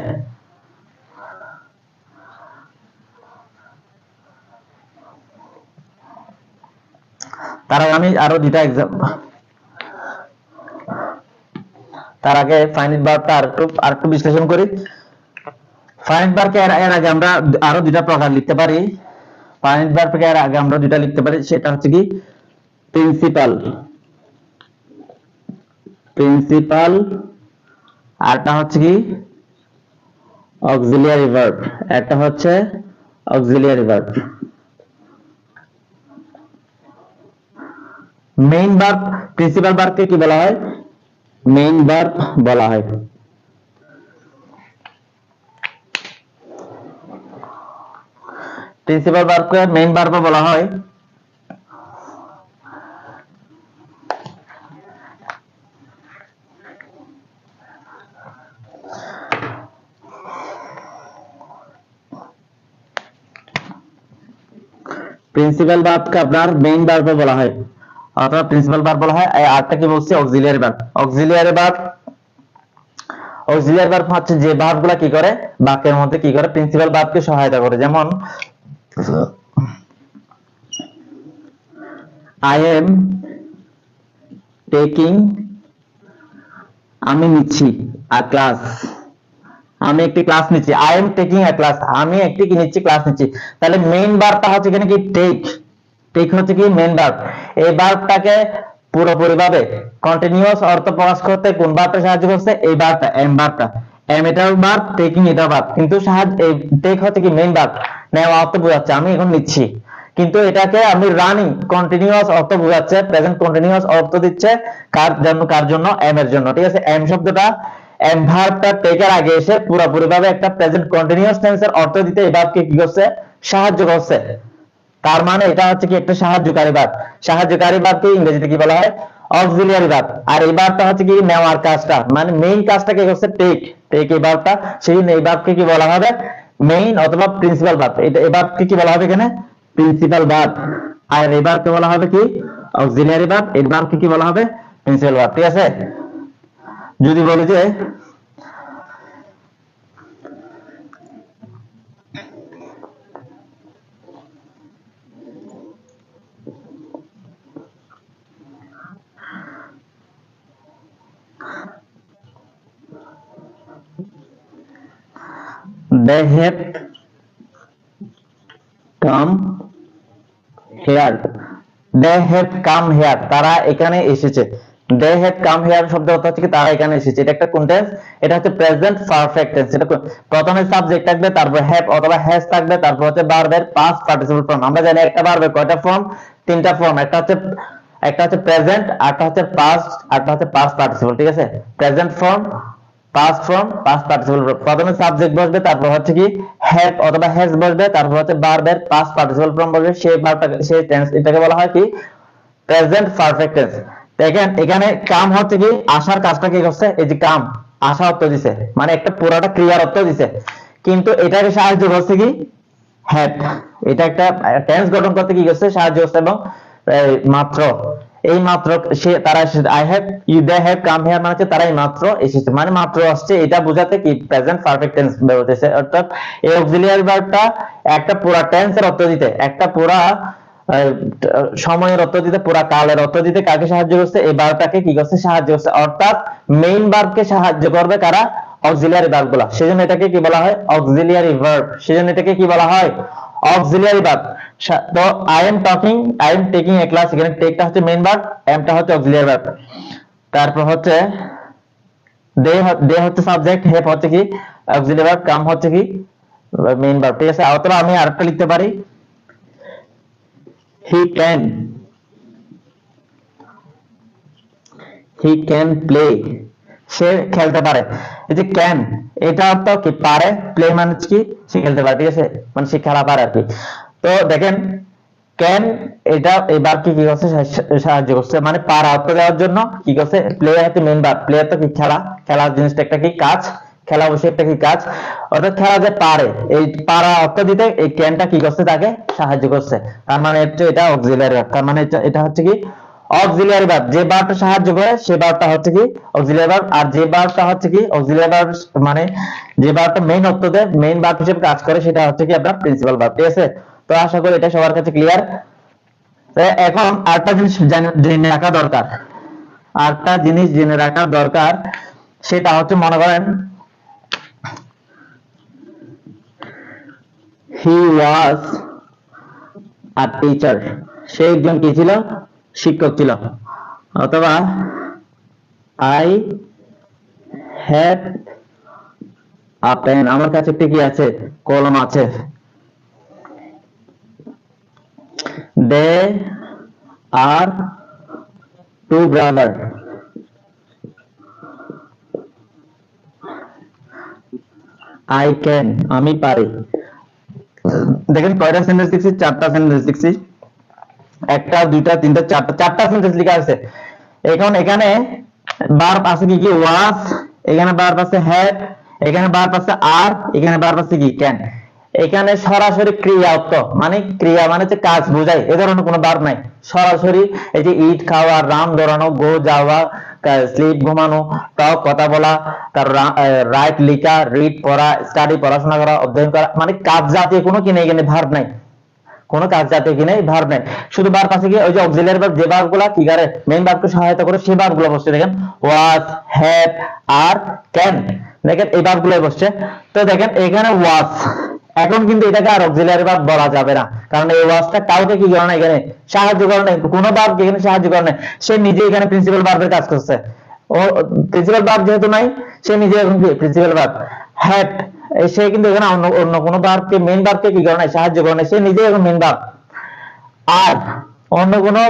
তার আগে আমি আরো দুটা এক্সাম্পল, তার আগে ফাইনাইট ভার্বটা আরেকটু বিশ্লেষণ করি। ফাইনাইট ভার্বকে এর আগে আমরা আরো দুটা প্রকার লিখতে পারি। ফাইনাইট ভার্বকে এর আগে আমরা দুটা লিখতে পারি, সেটা হচ্ছে কি প্রিন্সিপাল, আরটা হচ্ছে কি অক্সিলিয়ারি ভার্ব। একটা হচ্ছে auxiliary verb. Main verb, principal ভার্বকে কি বলা হয়? মেইন ভার্ব বলা হয়। প্রিন্সিপাল ভার্বকে মেইন ভার্ব বলা হয়। প্রিন্সিপাল ভার্বকে আপনার মেইন ভার্ব বলা হয় অথবা প্রিন্সিপাল ভার্ব বলা হয়। আরটা কি বলছি? Auxiliary verb. Auxiliary verb auxiliary verb হচ্ছে যে ভার্বগুলা কি করে বাক্যের মধ্যে কি করে প্রিন্সিপাল ভার্বকে সহায়তা করে। যেমন আই এম টেকিং, আমি নিচ্ছি, আ ক্লাস, আমি একটি ক্লাস নিচ্ছি। I am taking a class, আমি একটি কি নিচ্ছি, ক্লাস নিচ্ছি। তাহলে মেইন ভার্বটা হচ্ছে এখানে কি টেক, টেক হচ্ছে কি মেইন ভার্ব। এই ভার্বটাকে পুরোপুরি ভাবে কন্টিনিউয়াস অর্থ প্রকাশ করতে কোন ভার্বটা সাহায্য করছে, এই ভার্বটা এম ভার্বটা। এম এটাও ভার্ব, টেকিং এটাও ভার্ব, কিন্তু সাহায্য এই টেক হচ্ছে কি মেইন ভার্ব, নেওয়া অর্থ বোঝাচ্ছে, আমি এখন নিচ্ছি। কিন্তু এটাকে আমি রানিং কন্টিনিউয়াস অর্থ বোঝাচ্ছে, প্রেজেন্ট কন্টিনিউয়াস অর্থ দিচ্ছে কার জন্য, এম এর জন্য। ঠিক আছে, এম শব্দটা এম ভার্বটা টেকের আগে এসে পুরোপুরি ভাবে একটা প্রেজেন্ট কন্টিনিউয়াস টেন্সের অর্থ দিতে এই ভার্বকে কি করছে, সাহায্য করছে। তার মানে এটা হচ্ছে কি একটা সাহায্যকারী ভার্ব। সাহায্যকারী ভার্বকে ইংরেজিতে কি বলা হয়, অক্সিলিয়ারি ভার্ব। আর এই ভার্বটা হচ্ছে কি নেওয়ার কাজটা, মানে মেইন কাজটা কি করছে, টেক, টেক এই ভার্বটা, সেই এই ভার্বকে কি বলা হবে, মেইন অথবা প্রিন্সিপাল ভার্ব। এটা এই ভার্বকে কি বলা হবে এখানে, প্রিন্সিপাল ভার্ব। আর এই ভার্বকে বলা হবে কি, অক্সিলিয়ারি ভার্ব। এই ভার্বকে কি বলা হবে, প্রিন্সিপাল ভার্ব। ঠিক আছে, যদি বলি যে they have come here, they have come here, তারা এখানে এসেছে। they have come here শব্দ অর্থ হচ্ছে কি তারা এখানে এসেছে। এটা একটা কোন টেন্স, এটা হচ্ছে প্রেজেন্ট পারফেক্ট টেন্স। এটা প্রথমে সাবজেক্ট থাকবে, তারপর হ্যাভ অথবা হ্যাজ থাকবে, তারপর হচ্ছে ভার্বের পাস্ট পার্টিসিপল ফর্ম। আমরা জানি একটা ভার্বের কয়টা ফর্ম, তিনটা ফর্ম, একটা হচ্ছে প্রেজেন্ট, আরটা হচ্ছে পাস্ট, আরটা হচ্ছে পাস্ট পার্টিসিপল। ঠিক আছে, present form, past form, past participle. প্রথমে সাবজেক্ট বসবে, তারপর হচ্ছে কি হ্যাভ অথবা হ্যাজ বসবে, তারপর হচ্ছে ভার্বের পাস্ট পার্টিসিপল ফর্ম বসবে। সেই ভার্বটাকে, সেই টেন্স, এটাকে বলা হয় কি প্রেজেন্ট পারফেক্ট টেন্স। দেখেন এখানে কাম হচ্ছে কি আসার কাজটা কি করছে, এই যে কাম আসা অর্থ দিছে, মানে একটা পুরোটা ক্রিয়ার অর্থ দিছে, কিন্তু এটাকে সাহায্য করছে কি হ্যাভ। এটা একটা টেন্স গঠন করতে কি করছে, সাহায্য করছে। এবং মাত্র, এই মাত্র সে তারা এসেছে, I have you they have come here মানে হচ্ছে তারা এই মাত্র এসেছে, মানে মাত্র আসছে, এটা বোঝাতে কি প্রেজেন্ট পারফেক্ট টেন্স ব্যবহৃত হয়েছে। অর্থাৎ এই অক্সিলিয়ারি ভার্বটা একটা পুরা টেন্সের অর্থ দিতে, একটা পুরা সময়ের অর্থ দিতে, পুরা কালের অর্থ দিতে কাকে সাহায্য করছে, এই ভার্বটাকে কি করছে, সাহায্য করছে। অর্থাৎ মেইন ভার্বকে সাহায্য করবে কারা, অক্সিলিয়ারি ভার্বগুলা। সেজন্য এটাকে কি বলা হয়, অক্সিলিয়ারি ভার্ব। সেজন্য এটাকে কি বলা হয়, অক্সিলিয়ারি ভার্ব। তো I am talking, I am taking a class, এখানে টেকটা হচ্ছে মেইন ভার্ব, এমটা হচ্ছে অক্সিলিয়ারি ভার্ব। তারপর হচ্ছে দে হচ্ছে সাবজেক্ট, হ্যাভ হচ্ছে কি অক্সিলিয়ারি ভার্ব, কাম হচ্ছে কি মেইন ভার্ব। ঠিক আছে, অথবা আমি আরেকটা লিখতে পারি, he can play, সে খেলতে পারে। এই যে ক্যান, এটা অর্থ কি পারে, প্লে মানে কি সে খেলতে পারে। ঠিক আছে, মানে সে খেলা পারে আর কি। তো দেখেন ক্যান, এটা এই ভার্বকে কি করছে, সাহায্য করছে, মানে পারা অর্থ দেওয়ার জন্য কি করছে, প্লে হচ্ছে মেইন ভার্ব। প্লে তো কি খেলা, খেলার জিনিসটা একটা কি কাজ, খেলা অবশ্যই একটা কি কাজ, অর্থাৎ খেলা যে পারে, এই পারা অর্থ দিতে এই ক্যানটা কি করছে, তাকে সাহায্য করছে। তার মানে এটা অক্সিলিয়ারি ভার্ব। তার মানে এটা হচ্ছে কি অক্সিলিয়ারি ভার্ব। যে ভার্বটা সাহায্য করে সেই ভার্বটা হচ্ছে কি অক্সিলিয়ারি ভার্ব। আর যে ভার্বটা হচ্ছে কি অক্সিলিয়ারি ভার্ব, মানে যে ভার্বটা মেইন অর্থ দেয়, মেইন ভার্ব হিসেবে কাজ করে, সেটা হচ্ছে কি আপনার প্রিন্সিপাল ভার্ব। ঠিক আছে, তো আশা করি এটা সবার কাছে ক্লিয়ার। এখন আরেকটা জিনিস জেনে রাখা দরকার, আরেকটা জিনিস জেনে রাখা দরকার, সেটা হচ্ছে মনে করেন he was a teacher, সে একজন কি ছিল, শিক্ষক ছিল। অথবা I had a pen, আমার কাছে একটি কি আছে, কলম আছে। they are two brothers, I can, আমি পারি। দেখেন কয়টা সেন্টেন্স লিখছি, চারটা সেন্টেন্স লিখছি, একটা দুইটা তিনটা চারটা সেন্টেন্স লেখা আছে। এখন এখানে ভার্ব আছে কি ওয়াজ, এখানে ভার্ব আছে হ্যাড, এখানে ভার্ব আছে আর, এখানে ভার্ব আছে কি ক্যান। এখানে সরাসরি ক্রিয়া অর্থ, মানে ক্রিয়া মানে হচ্ছে কাজ বোঝায়, এ ধরনের কোনো ভার্ব নাই। সরাসরি এই যে ইট খাওয়া, রাম দৌড়ানো, গো যাওয়া, স্লিপ ঘুমানো, টক কথা বলা, তার রাইট লেখা, রিড পড়া, স্টাডি পড়াশোনা করা, অধ্যয়ন করা, মানে কাজ জাতীয় কোনো কি নেই, এখানে ভার্ব নাই, কোনো কাজ জাতীয় কি নেই, ভার্ব নাই। শুধু ভার্ব আছে কি ওই যে অক্সিলিয়ারি ভার্ব, যে ভার্বগুলা কি করে মেইন ভার্বকে সহায়তা করে সেই ভার্বগুলো বসছে। দেখেন ওয়াজ, হ্যাভ, আর, ক্যান, দেখেন এই ভার্বগুলো বসছে। তো দেখেন এখানে ওয়াজ, এখন কিন্তু এটাকে আর অক্সিলিয়ারি ভার্ব বলা যাবে না, কারণ এই ওয়াজটা কাউকে কি করে না, এখানে সাহায্য করে না, কোনো ভার্ব এখানে সাহায্য করে না, সে নিজে এখানে প্রিন্সিপাল ভার্বের কাজ করছে। ও প্রিন্সিপাল ভার্ব যেহেতু নাই, সে নিজে এখন কি প্রিন্সিপাল ভার্ব। হ্যাড, সে কিন্তু এখানে অন্য কোনো ভার্বকে মেইন ভার্বকে কি করে না, সাহায্য করে না, সে নিজে এখন মেইন ভার্ব। আর অন্য কোনো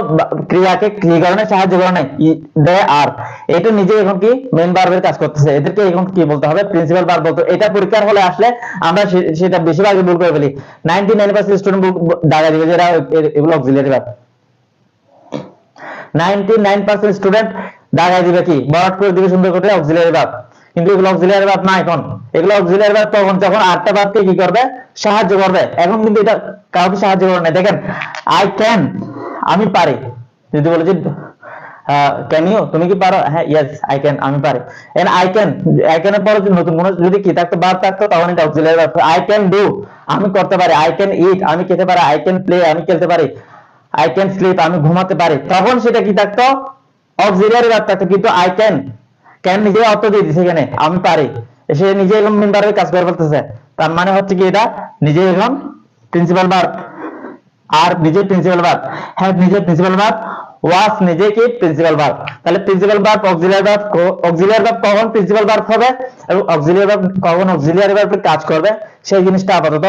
ক্রিয়াকে কি করে না, সাহায্য করে না, দে আর, এটা নিজে এখন কি মেইন ভার্বের কাজ করতেছে, এদেরকে এখন কি বলতে হবে, প্রিন্সিপাল ভার্ব বলতে। এটা পরীক্ষার হলে আসলে আমরা সেটা বেশিরভাগই ভুল করে ফেলি, 99% স্টুডেন্ট দাগা দিবে যেটা এগুলো অক্সিলিয়ারি ভার্ব। 99% স্টুডেন্ট দাগাই দিবে কি, বরাট করে দিবে সুন্দর করে অক্সিলিয়ারি ভার্ব, কিন্তু এগুলো অক্সিলিয়ারি ভার্ব না। এখন এগুলো অক্সিলিয়ারি ভার্ব তখন যখন আটটা ভার্বকে কি করবে, সাহায্য করবে। এখন কিন্তু এটা কাউকে সাহায্য করে না। দেখেন আই ক্যান, আমি পারি, যদি বলে যে ক্যান ইউ, তুমি কি পারো, হ্যাঁ ইয়েস আই ক্যান, আমি পারি। And I can, I can এর পরে নতুন কোনো যদি কি থাকতো, ভার্ব থাকতো, তখন এটা auxiliary verb. I can do, আমি করতে পারি। আই ক্যান ইট, আমি খেতে পারি। আই ক্যান প্লে, আমি খেলতে পারি। আই ক্যান স্লিপ, আমি ঘুমাতে পারি। তখন সেটা কি থাকতো, অক্সিলিয়ারি ভার্ব থাকতো। কিন্তু আই ক্যান, ক্যান নিজে অর্থ দিয়ে দিছে এখানে, আমি পারি, সে নিজে এখন মেইন ভার্বের কাজ করে ফেলতেছে। তার মানে হচ্ছে কি এটা নিজে এখন প্রিন্সিপাল ভার্ব, আর নিজে প্রিন্সিপাল ভার্ব, হ্যাভ নিজে প্রিন্সিপাল ভার্ব, ওয়াজ নিজে কি প্রিন্সিপাল ভার্ব। তাহলে principal verb, auxiliary verb, auxiliary verb কখন প্রিন্সিপাল ভার্ব হবে এবং অক্সিলিয়ারি ভার্ব কখন অক্সিলিয়ারি ভার্বের কাজ করবে, সেই জিনিসটা আপাতত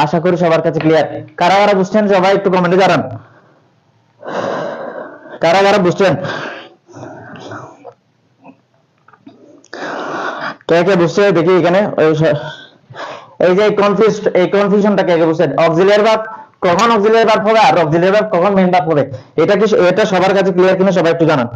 আশা করি সবার কাছে ক্লিয়ার। কারা কারা বুঝছেন সবাই একটু কমেন্টে জানান, কারা কারা বুঝছেন, কে কে বুঝছে দেখি এখানে। এই যে এই কনফিউশনটা কে কে বুঝছেন, অক্সিলিয়ারি ভার্ব কখন অক্সিলিয়ারি ভার্ব হবে আর অক্সিলিয়ারি ভার্ব কখন মেইন ভার্ব হবে, এটা কি এটা সবার কাছে ক্লিয়ার কিনা সবাই একটু জানান।